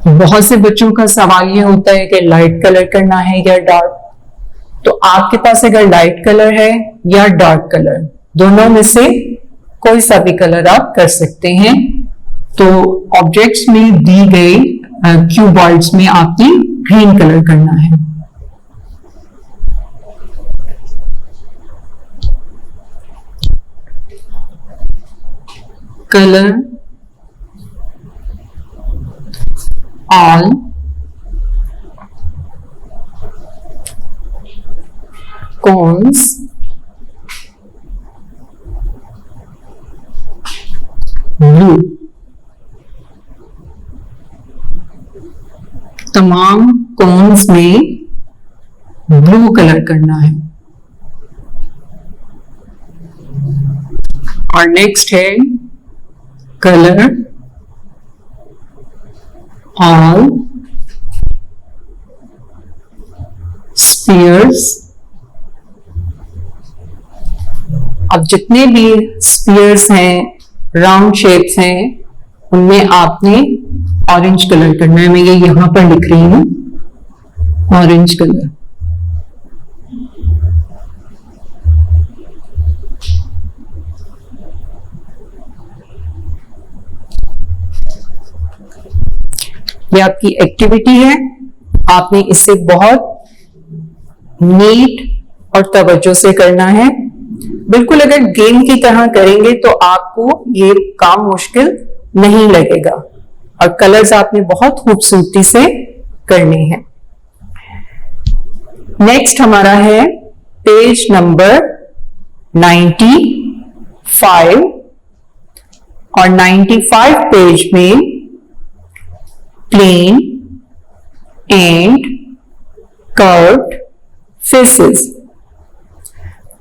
बहुत से बच्चों का सवाल ये होता है कि लाइट कलर करना है या डार्क। तो आपके पास अगर लाइट कलर है या डार्क कलर, दोनों में से कोई सा भी कलर आप कर सकते हैं। तो ऑब्जेक्ट्स में दी गई क्यूबॉइड्स में आपने ग्रीन कलर करना है। Colour all cones blue। तमाम कोन्स में ब्लू कलर करना है। और नेक्स्ट है कलर all spheres। अब जितने भी स्फीयर्स हैं, राउंड शेप्स हैं, उनमें आपने ऑरेंज कलर करना है। मैं ये यहां पर लिख रही हूं, ऑरेंज कलर। ये आपकी एक्टिविटी है, आपने इसे बहुत नीट और तवज्जो से करना है। बिल्कुल अगर गेम की तरह करेंगे तो आपको ये काम मुश्किल नहीं लगेगा, और कलर्स आपने बहुत खूबसूरती से करने हैं। नेक्स्ट हमारा है पेज नंबर 95, और 95 पेज में प्लेन एंड कर्व्ड फेसेस।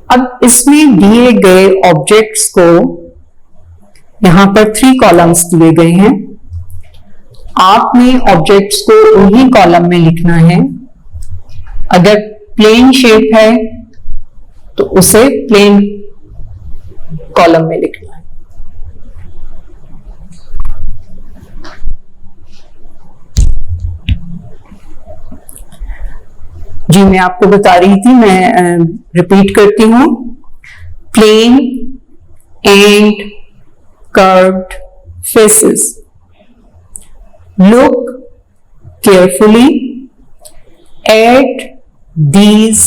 अब इसमें दिए गए ऑब्जेक्ट्स को यहां पर 3 कॉलम्स दिए गए हैं। आपने ऑब्जेक्ट्स को उन्हीं कॉलम में लिखना है। अगर प्लेन शेप है तो उसे प्लेन कॉलम में लिखना है। जी मैं आपको बता रही थी, मैं रिपीट करती हूं। Plain and curved faces. Look carefully at these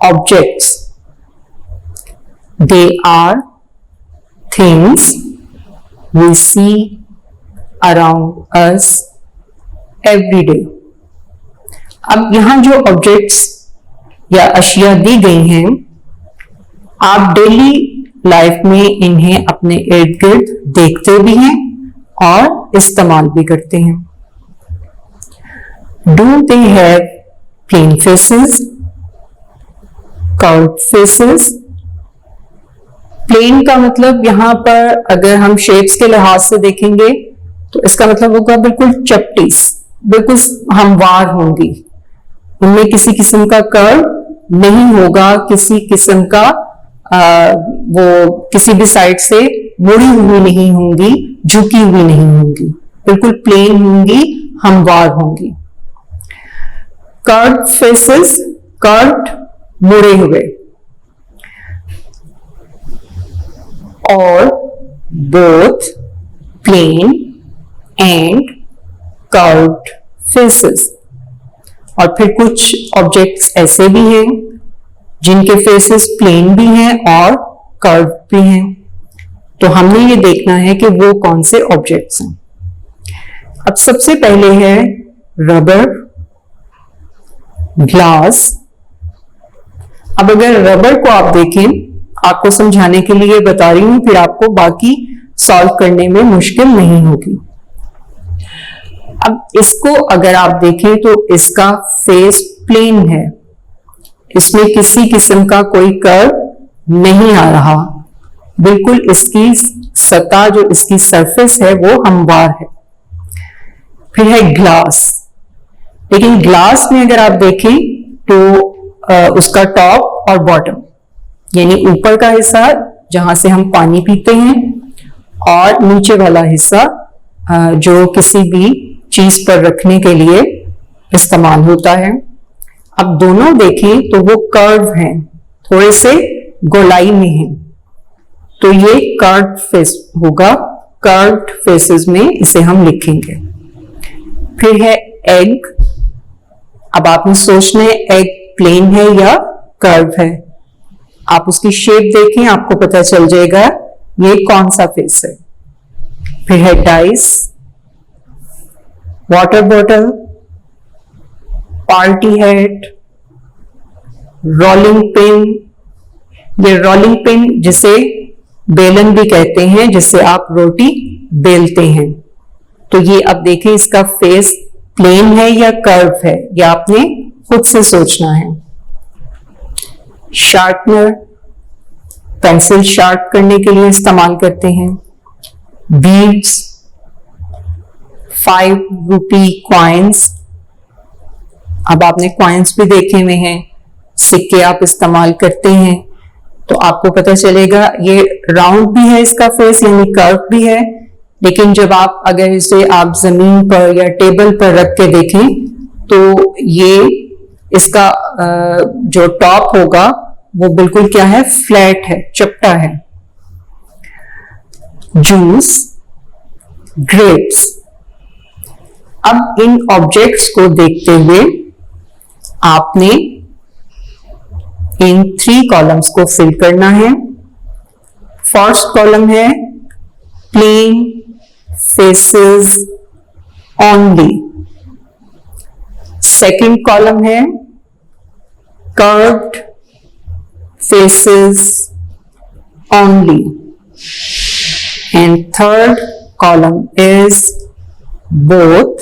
objects. They are things we see around us every day. अब यहां जो ऑब्जेक्ट्स या अशिया दी गई हैं, आप डेली लाइफ में इन्हें अपने इर्द गिर्द देखते भी हैं और इस्तेमाल भी करते हैं। Do they have plain faces, curved faces? Plain का मतलब यहां पर अगर हम शेप्स के लिहाज से देखेंगे तो इसका मतलब होगा बिल्कुल चपटीस, बिल्कुल हमवार होंगी, उनमें किसी किस्म का कर्व नहीं होगा, किसी किस्म का वो किसी भी साइड से मुड़ी हुई नहीं होंगी, झुकी हुई नहीं होंगी, बिल्कुल प्लेन होंगी, हमवार होंगी। कर्व्ड फेसेस, कर्व्ड मुड़े हुए, और both plane and curved faces. और फिर कुछ ऑब्जेक्ट्स ऐसे भी हैं जिनके फेसेस प्लेन भी हैं और कर्व भी हैं। तो हमने ये देखना है कि वो कौन से ऑब्जेक्ट्स हैं। अब सबसे पहले है रबर, ग्लास। अब अगर रबर को आप देखें, आपको समझाने के लिए बता रही हूं, फिर आपको बाकी सॉल्व करने में मुश्किल नहीं होगी। अब इसको अगर आप देखें तो इसका फेस प्लेन है, इसमें किसी किस्म का कोई कर्व नहीं आ रहा, बिल्कुल इसकी सतह जो इसकी सरफेस है वो हमवार है। फिर है ग्लास, लेकिन ग्लास में अगर आप देखें तो उसका टॉप और बॉटम, यानी ऊपर का हिस्सा जहां से हम पानी पीते हैं और नीचे वाला हिस्सा जो किसी भी चीज पर रखने के लिए इस्तेमाल होता है। अब दोनों देखें तो वो कर्व हैं, थोड़े से गोलाई में हैं, तो ये कर्व्ड फेस होगा। कर्व्ड फेसेस में इसे हम लिखेंगे। फिर है एग। अब आपने सोचना है एग प्लेन है या कर्व है। आप उसकी शेप देखें, आपको पता चल जाएगा ये कौन सा फेस है। फिर है dice, water bottle, party hat, rolling pin. ये रोलिंग पिन जिसे बेलन भी कहते हैं, जिससे आप रोटी बेलते हैं। तो ये अब देखें इसका फेस प्लेन है या कर्व है, ये आपने खुद से सोचना है। शार्पनर, पेंसिल शार्प करने के लिए इस्तेमाल करते हैं। Beads, 5 rupee coins. अब आपने कॉइन्स भी देखे हुए हैं, सिक्के आप इस्तेमाल करते हैं, तो आपको पता चलेगा ये राउंड भी है इसका फेस, यानी कर्व भी है। लेकिन जब आप अगर इसे आप जमीन पर या टेबल पर रख के देखें तो ये इसका जो टॉप होगा वो बिल्कुल क्या है, फ्लैट है, चपटा है। Juice, grapes. अब इन ऑब्जेक्ट्स को देखते हुए आपने इन 3 कॉलम्स को फिल करना है। फर्स्ट कॉलम है plane faces only, second column है curved faces only, and third column is both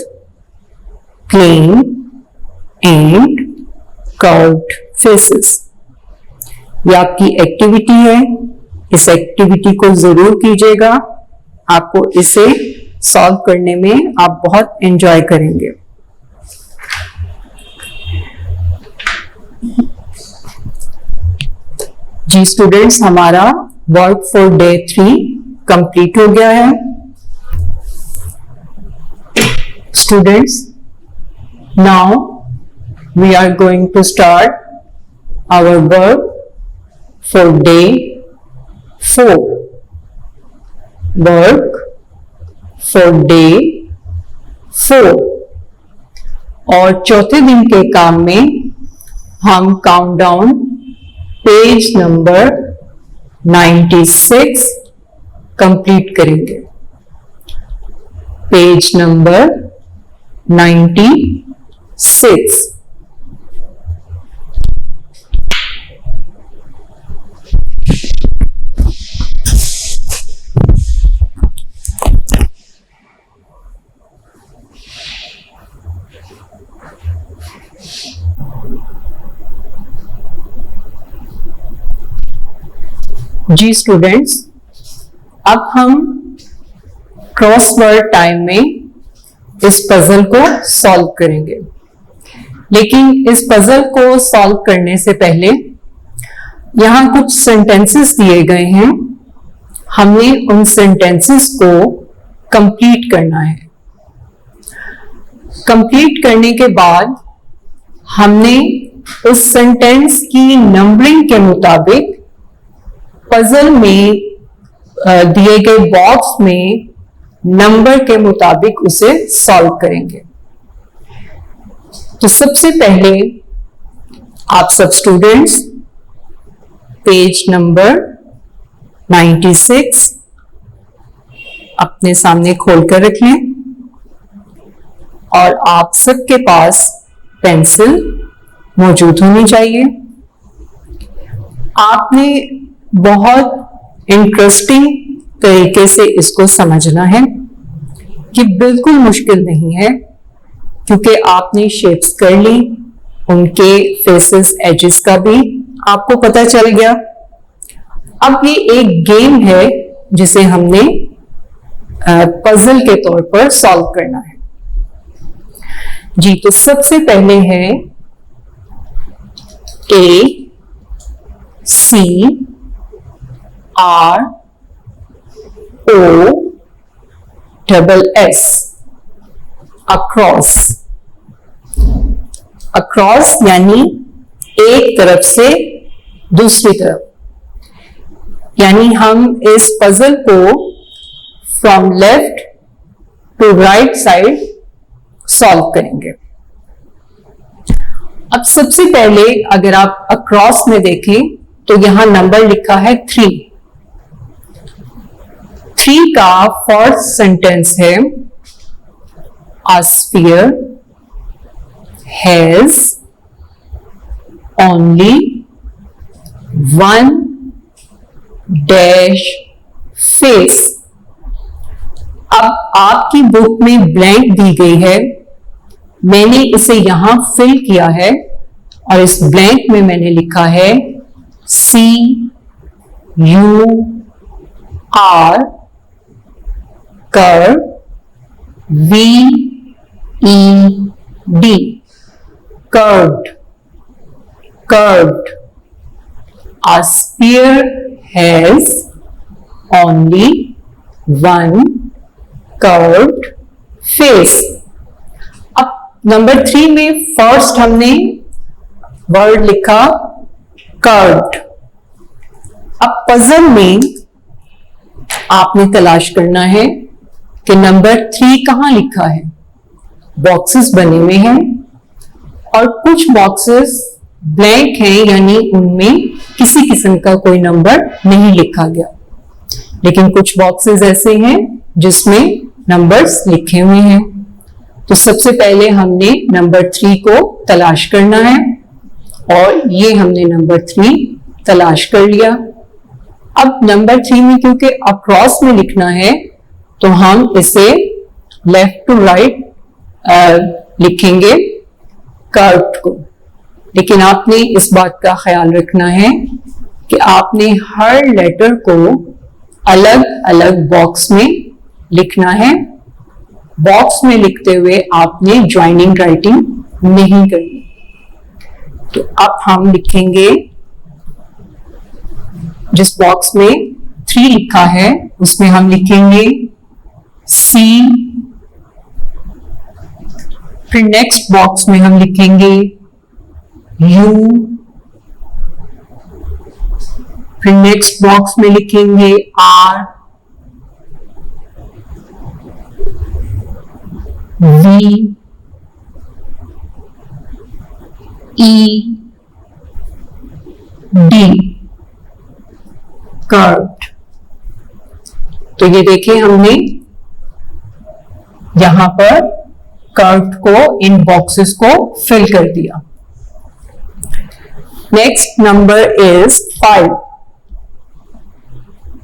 plane and curved faces. ये आपकी एक्टिविटी है, इस एक्टिविटी को जरूर कीजिएगा, आपको इसे सॉल्व करने में आप बहुत एंजॉय करेंगे। जी स्टूडेंट्स, हमारा वर्क फॉर डे 3 कंप्लीट हो गया है। Students, now we are going to start our work for day 4. Work for day 4 और चौथे दिन के काम में हम काउंटडाउन पेज नंबर 96 कंप्लीट करेंगे। Page number 96। जी स्टूडेंट्स, अब हम क्रॉसवर्ड टाइम में इस पजल को सॉल्व करेंगे। लेकिन इस पजल को सॉल्व करने से पहले यहां कुछ सेंटेंसेस दिए गए हैं, हमने उन सेंटेंसेस को कंप्लीट करना है। कंप्लीट करने के बाद हमने उस सेंटेंस की नंबरिंग के मुताबिक पजल में दिए गए बॉक्स में नंबर के मुताबिक उसे सॉल्व करेंगे। तो सबसे पहले आप सब स्टूडेंट्स पेज नंबर 96 अपने सामने खोलकर रख लें और आप सबके पास पेंसिल मौजूद होनी चाहिए। आपने बहुत इंटरेस्टिंग तरीके से इसको समझना है कि बिल्कुल मुश्किल नहीं है, क्योंकि आपने शेप्स कर ली, उनके फेसेस एजेस का भी आपको पता चल गया। अब ये एक गेम है जिसे हमने पजल के तौर पर सॉल्व करना है। जी, तो सबसे पहले है ACROSS, अक्रॉस। अक्रॉस यानी एक तरफ से दूसरी तरफ, यानी हम इस पजल को from left to right side solve करेंगे। अब सबसे पहले अगर आप अक्रॉस में देखें तो यहां नंबर लिखा है 3। 3 का फर्स्ट सेंटेंस है A sphere has only one dash face। अब आपकी बुक में ब्लैंक दी गई है, मैंने इसे यहां फिल किया है और इस ब्लैंक में मैंने लिखा है CUR curve VED, curved, curved। A sphere has only one curved face। अब नंबर 3 में फर्स्ट हमने वर्ड लिखा कर्व्ड। अब पजल में आपने तलाश करना है कि नंबर 3 कहां लिखा है। बॉक्सेस बने हुए हैं और कुछ बॉक्सेस ब्लैंक हैं, यानी उनमें किसी किस्म का कोई नंबर नहीं लिखा गया। लेकिन कुछ बॉक्सेस ऐसे हैं जिसमें नंबर्स लिखे हुए हैं। तो सबसे पहले हमने नंबर 3 को तलाश करना है और ये हमने नंबर 3 तलाश कर लिया। अब नंबर 3 में क्योंकि अक्रॉस में लिखना है तो हम इसे लेफ्ट टू राइट लिखेंगे कर्व्ड को। लेकिन आपने इस बात का ख्याल रखना है कि आपने हर लेटर को अलग अलग बॉक्स में लिखना है। बॉक्स में लिखते हुए आपने ज्वाइनिंग राइटिंग नहीं करनी। तो अब हम लिखेंगे, जिस बॉक्स में 3 लिखा है उसमें हम लिखेंगे C, फिर नेक्स्ट बॉक्स में हम लिखेंगे U, फिर नेक्स्ट बॉक्स में लिखेंगे R, V, E, D, curved. तो ये देखिए हमने यहां पर कर्व्ड को, इन बॉक्सेस को फिल कर दिया। Next number is 5।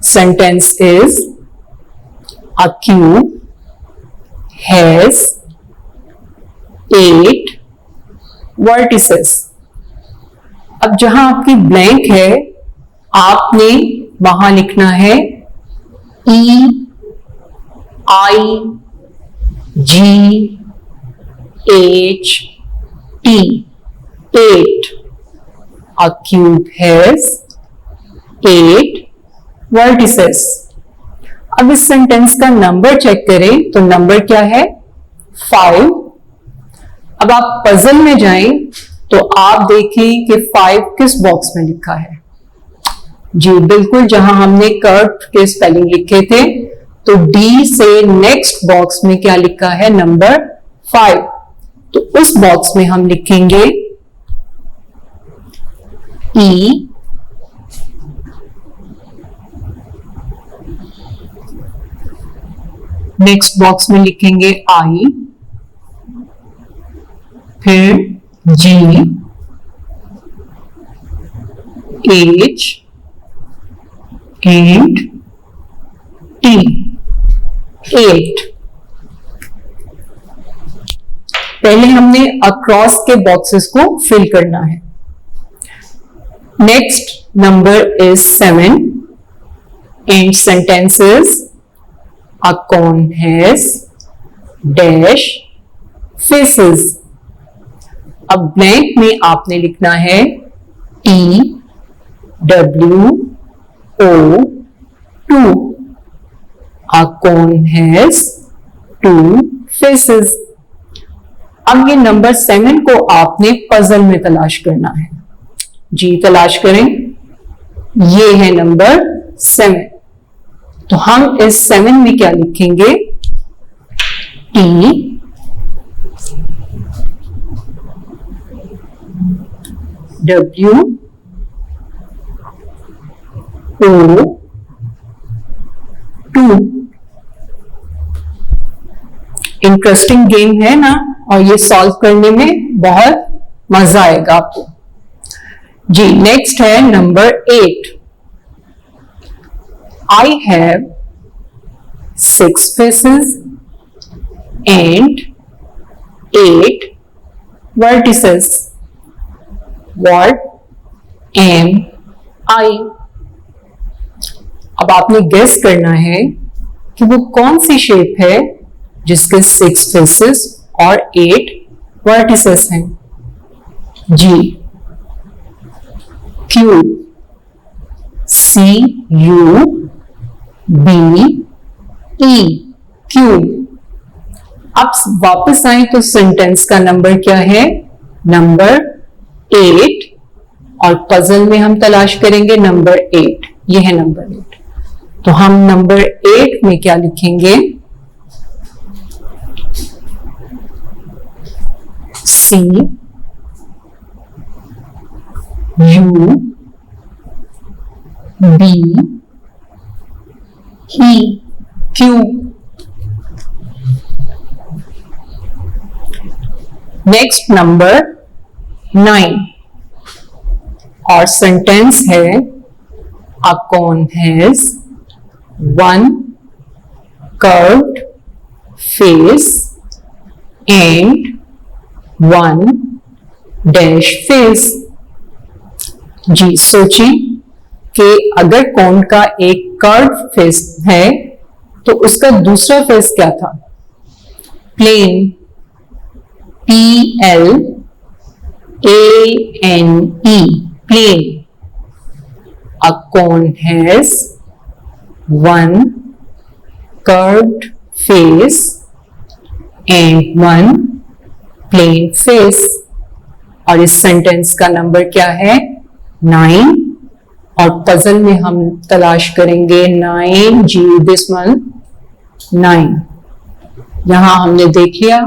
Sentence is a cube has 8 vertices। अब जहां आपकी ब्लैंक है आपने वहां लिखना है E, I, G, H, T, 8। A cube has 8 vertices। अब इस सेंटेंस का नंबर चेक करें तो नंबर क्या है? 5। अब आप पजल में जाएं तो आप देखें कि 5 किस बॉक्स में लिखा है। जी बिल्कुल, जहां हमने कर्व के स्पेलिंग लिखे थे तो डी से नेक्स्ट बॉक्स में क्या लिखा है? नंबर 5। तो उस बॉक्स में हम लिखेंगे ई, नेक्स्ट बॉक्स में लिखेंगे आई, फिर जी, एच एंड टी। 8। पहले हमने अक्रॉस के बॉक्सेस को फिल करना है। Next number is 7 and sentences a cone has dash faces। अब ब्लैंक में आपने लिखना है T, W, O, 2। A cone has 2 faces। अब ये नंबर 7 को आपने पजल में तलाश करना है। जी तलाश करें, ये है नंबर 7। तो हम इस 7 में क्या लिखेंगे? T, W, O, 2। Interesting game है ना, और ये सॉल्व करने में बहुत मजा आएगा आपको। जी नेक्स्ट है number 8। I have 6 faces and 8 vertices. What am I? अब आपने गेस करना है कि वो कौन सी शेप है जिसके 6 फेसेस और 8 वर्टिसेस हैं। जी क्यूब, CUBE, क्यूब। अब वापस आए तो सेंटेंस का नंबर क्या है? नंबर 8। और पजल में हम तलाश करेंगे नंबर 8। यह है नंबर 8। तो हम नंबर 8 में क्या लिखेंगे? C U B E Q. Next number 9 और सेंटेंस है a cone has one curved face and one dash face. जी सोचिए कि अगर कॉन का एक कर्व फेस है तो उसका दूसरा फेस क्या था? Plain, PLANE, plain. A cone has one curved face and one plain face. और इस सेंटेंस का नंबर क्या है? 9। और पजल में हम तलाश करेंगे 9 जी दिस वन 9। यहां हमने देख लिया।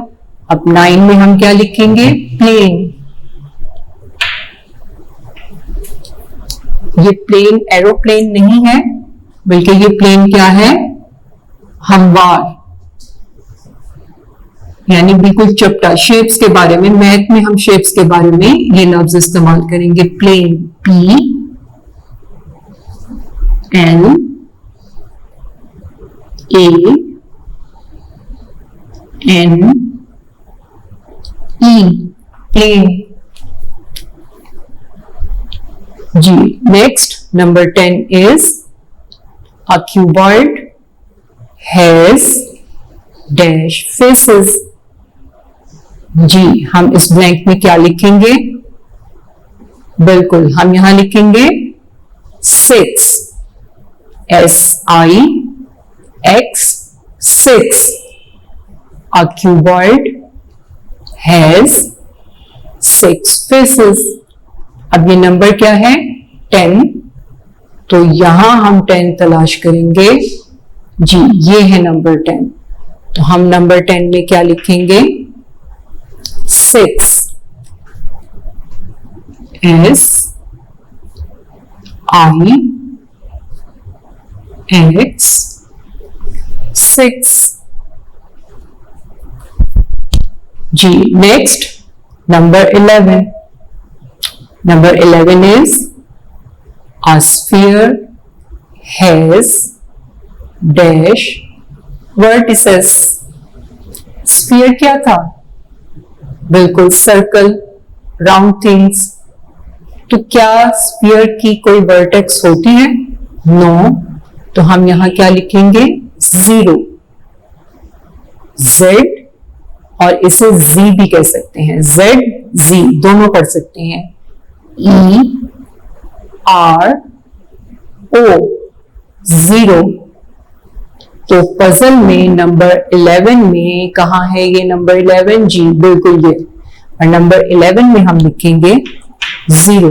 अब 9 में हम क्या लिखेंगे? प्लेन। ये प्लेन एरोप्लेन नहीं है, बल्कि ये प्लेन क्या है? हमवार, यानी बिल्कुल चपटा। शेप्स के बारे में, मैथ में हम शेप्स के बारे में ये लफ्ज इस्तेमाल करेंगे। Plane, PLANE, plane. जी next number 10 is a cuboid has dash faces. जी हम इस ब्लैंक में क्या लिखेंगे? बिल्कुल हम यहां लिखेंगे 6, SIX 6। A cuboid has 6 faces। अब ये नंबर क्या है? 10। तो यहां हम 10 तलाश करेंगे। जी ये है नंबर 10। तो हम नंबर 10 में क्या लिखेंगे? 6, SIX 6। जी next number 11। Number 11 is a sphere has dash vertices. Sphere क्या था? बिल्कुल सर्कल, राउंड थिंग्स। तो क्या स्फीयर की कोई वर्टेक्स होती है? नो। तो हम यहां क्या लिखेंगे? 0, Z, और इसे Z भी कह सकते हैं। Z, Z दोनों पढ़ सकते हैं। ERO 0। तो पजल में नंबर 11 में कहां है ये नंबर 11? जी बिल्कुल ये। और नंबर 11 में हम लिखेंगे 0।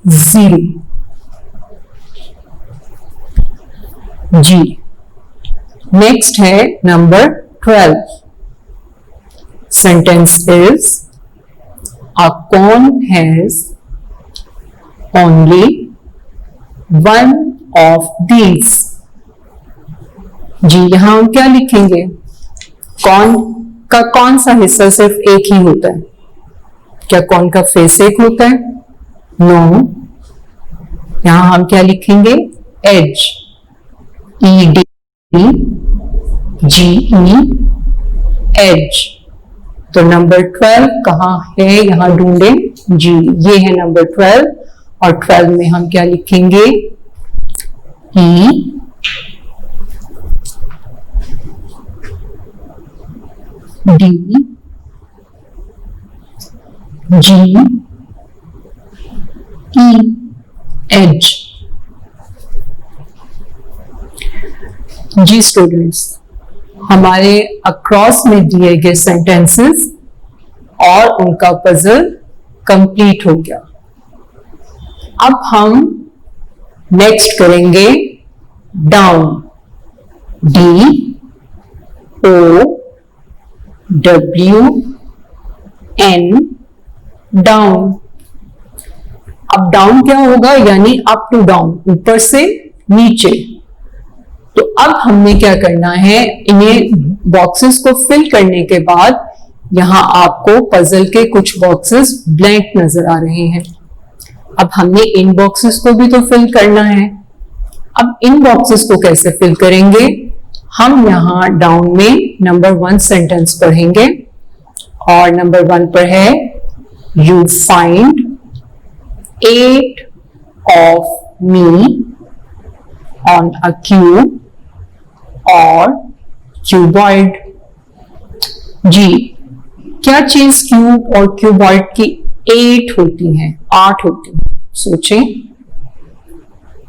ZERO। जी नेक्स्ट है number 12। Sentence is a cone has only one of these. जी यहां हम क्या लिखेंगे? कॉन का कौन सा हिस्सा सिर्फ एक ही होता है? क्या कॉन का फेस एक होता है? नो। यहां हम क्या लिखेंगे? Edge, EDGE, edge. तो नंबर 12 कहां है? यहां ढूंढें। जी ये है नंबर 12। और 12 में हम क्या लिखेंगे? EDGE, edge. जी स्टूडेंट्स, हमारे अक्रॉस में दिए गए सेंटेंसेस और उनका पजल कंप्लीट हो गया। अब हम नेक्स्ट करेंगे डाउन, DOWN, डाउन। अब डाउन क्या होगा, यानी अप टू डाउन, ऊपर से नीचे। तो अब हमने क्या करना है, इन्हें बॉक्सेस को फिल करने के बाद यहां आपको पजल के कुछ बॉक्सेस ब्लैंक नजर आ रहे हैं। अब हमने इन बॉक्सेस को भी तो फिल करना है। अब इन बॉक्सेस को कैसे फिल करेंगे, हम यहां डाउन में नंबर 1 सेंटेंस पढ़ेंगे और नंबर 1 पर है you find 8 of me on a cube और cuboid। जी, क्या चीज क्यूब और क्यूबॉइड की 8 होती है, 8 होती है? सोचें।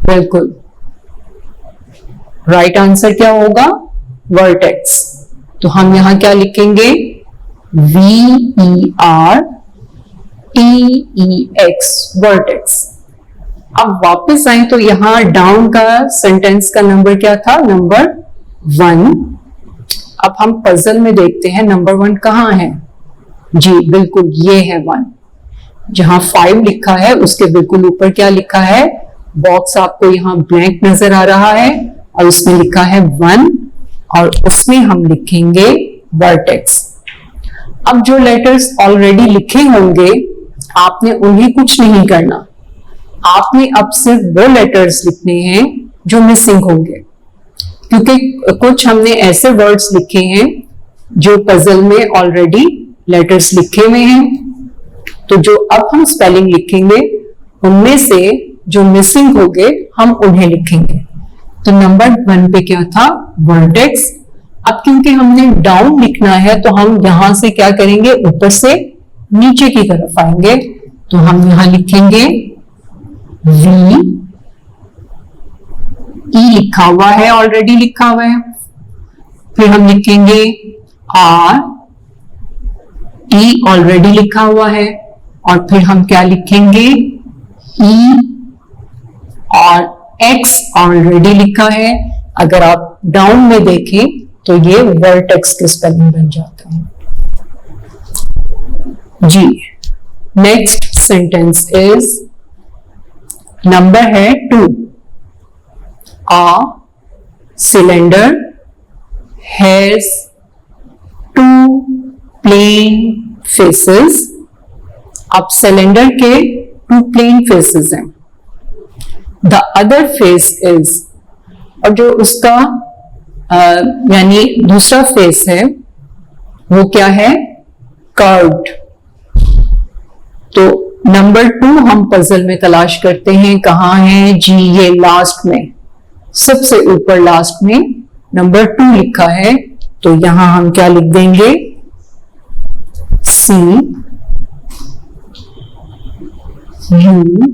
बिल्कुल राइट आंसर क्या होगा, वर्टेक्स। तो हम यहां क्या लिखेंगे, VERTEX, वर्टेक्स। अब वापस आए तो यहां डाउन का सेंटेंस का नंबर क्या था, नंबर 1। अब हम पजल में देखते हैं नंबर 1 कहां है। जी बिल्कुल, ये है 1। जहां 5 लिखा है उसके बिल्कुल ऊपर क्या लिखा है, बॉक्स आपको यहां ब्लैंक नजर आ रहा है और उसमें लिखा है 1 और उसमें हम लिखेंगे वर्टेक्स। अब जो लेटर्स ऑलरेडी लिखे होंगे आपने उन्हें कुछ नहीं करना, आपने अब सिर्फ वो लेटर्स लिखने हैं जो मिसिंग होंगे, क्योंकि कुछ हमने ऐसे वर्ड्स लिखे हैं जो पजल में ऑलरेडी लेटर्स लिखे हुए हैं। तो जो अब हम स्पेलिंग लिखेंगे उनमें से जो मिसिंग होंगे हम उन्हें लिखेंगे। तो नंबर 1 पे क्या था, वर्टेक्स। अब क्योंकि हमने डाउन लिखना है तो हम यहां से क्या करेंगे, ऊपर से नीचे की तरफ आएंगे। तो हम यहां लिखेंगे V, E लिखा हुआ है, ऑलरेडी लिखा हुआ है। फिर हम लिखेंगे R, E ऑलरेडी लिखा हुआ है। और फिर हम क्या लिखेंगे, E और X ऑलरेडी लिखा है। अगर आप डाउन में देखें तो ये वर्टेक्स के स्पेलिंग बन जाता है। जी, नेक्स्ट सेंटेंस इज नंबर है 2। A cylinder has 2 plain faces। अब सिलेंडर के 2 प्लेन फेसेस हैं। द अदर फेस इज, और जो उसका यानी दूसरा फेस है वो क्या है, कर्व्ड। तो नंबर 2 हम पजल में तलाश करते हैं, कहां है जी, ये लास्ट में, सबसे ऊपर लास्ट में नंबर 2 लिखा है। तो यहां हम क्या लिख देंगे, CURVE।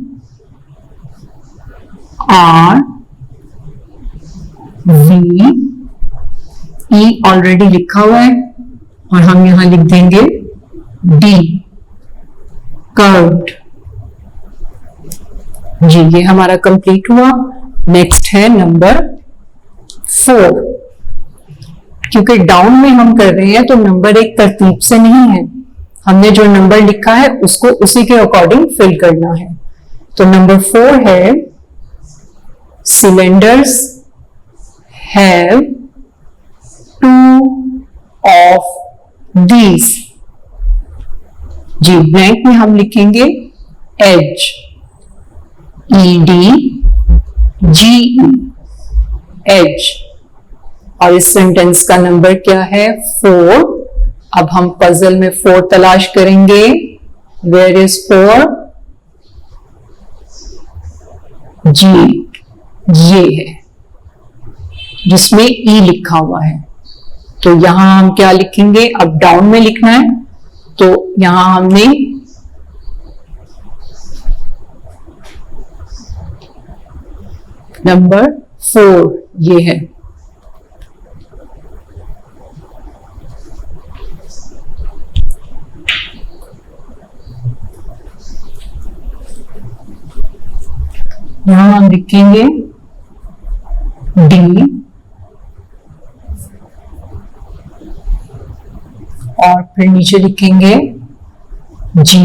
E ऑलरेडी लिखा हुआ है और हम यहां लिख देंगे D, कर्व्ड। जी, ये हमारा कंप्लीट हुआ। नेक्स्ट है नंबर 4। क्योंकि डाउन में हम कर रहे हैं तो नंबर एक तरतीब से नहीं है, हमने जो नंबर लिखा है उसको उसी के अकॉर्डिंग फिल करना है। तो नंबर 4 है cylinders have 2 of these। जी, ब्लैंक में हम लिखेंगे edge, EDGE, edge। और इस सेंटेंस का नंबर क्या है, 4। अब हम पजल में 4 तलाश करेंगे। Where is 4? जी, ये है जिसमें E लिखा हुआ है। तो यहां हम क्या लिखेंगे, अब डाउन में लिखना है तो यहां हमने नंबर 4 ये है। यहां हम लिखेंगे डी और फिर नीचे लिखेंगे जी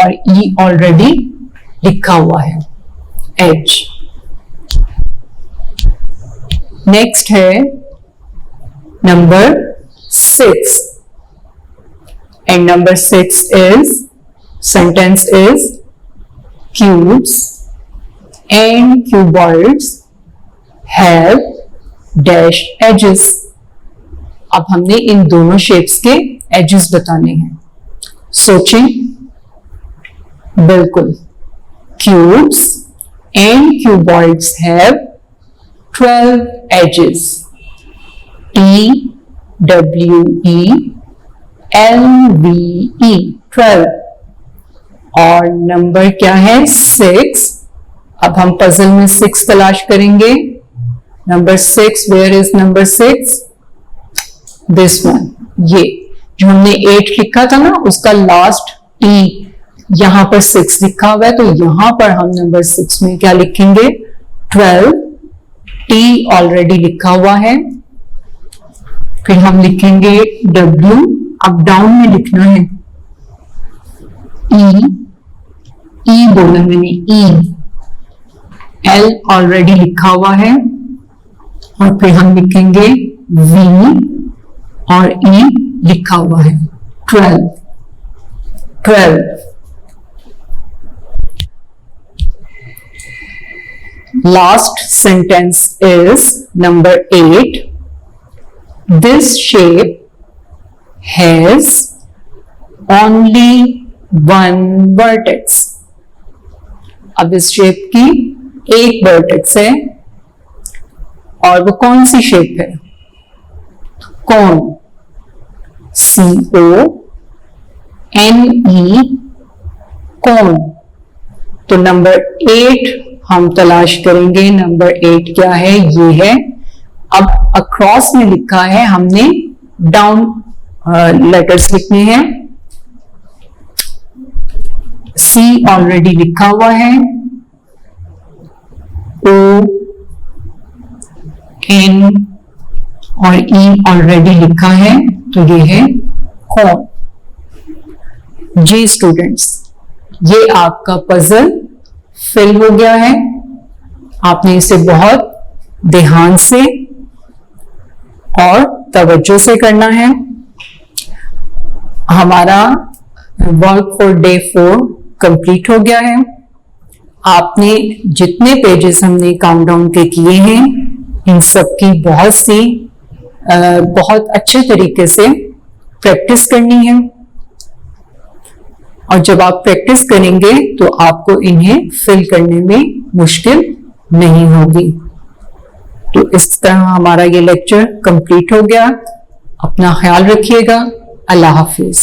और ई ऑलरेडी लिखा हुआ है एच। नेक्स्ट है number 6 and number 6 is sentence is cubes and cuboids have dash edges। अब हमने इन दोनों शेप्स के एजेस बताने हैं। सोचें, बिल्कुल, cubes and cuboids have 12 edges, TWELVE 12। और नंबर क्या है 6। अब हम पजल में 6 तलाश करेंगे। Number 6, where is number 6? This one, ये जो हमने 8 लिखा था ना, उसका लास्ट टी यहां पर 6 लिखा हुआ है, तो यहां पर हम नंबर 6 में क्या लिखेंगे 12। टी ऑलरेडी लिखा हुआ है। फिर हम लिखेंगे W, अब डाउन में लिखना है ई बोला मैंने, ई। एल ऑलरेडी लिखा हुआ है और फिर हम लिखेंगे V और ई लिखा हुआ है 12। Last sentence is number 8. This shape has only one vertex. अब इस शेप की एक वर्टेक्स है और वो कौन सी शेप है? कौन? CONE, कौन। तो नंबर 8 हम तलाश करेंगे। नंबर 8 क्या है? ये है। अब अक्रॉस में लिखा है, हमने डाउन लेटर्स लिखने हैं। C ऑलरेडी लिखा हुआ है, ON और E ऑलरेडी लिखा है, तो ये है कौन। जी स्टूडेंट्स, ये आपका पजल फिल हो गया है। आपने इसे बहुत ध्यान से और तवज्जो से करना है। हमारा वर्क फॉर डे 4 कंप्लीट हो गया है। आपने जितने पेजेस हमने काउंटडाउन के किए हैं, इन सब की बहुत अच्छे तरीके से प्रैक्टिस करनी है। और जब आप प्रैक्टिस करेंगे तो आपको इन्हें फिल करने में मुश्किल नहीं होगी। तो इस तरह हमारा ये लेक्चर कंप्लीट हो गया। अपना ख्याल रखिएगा। अल्लाह हाफिज।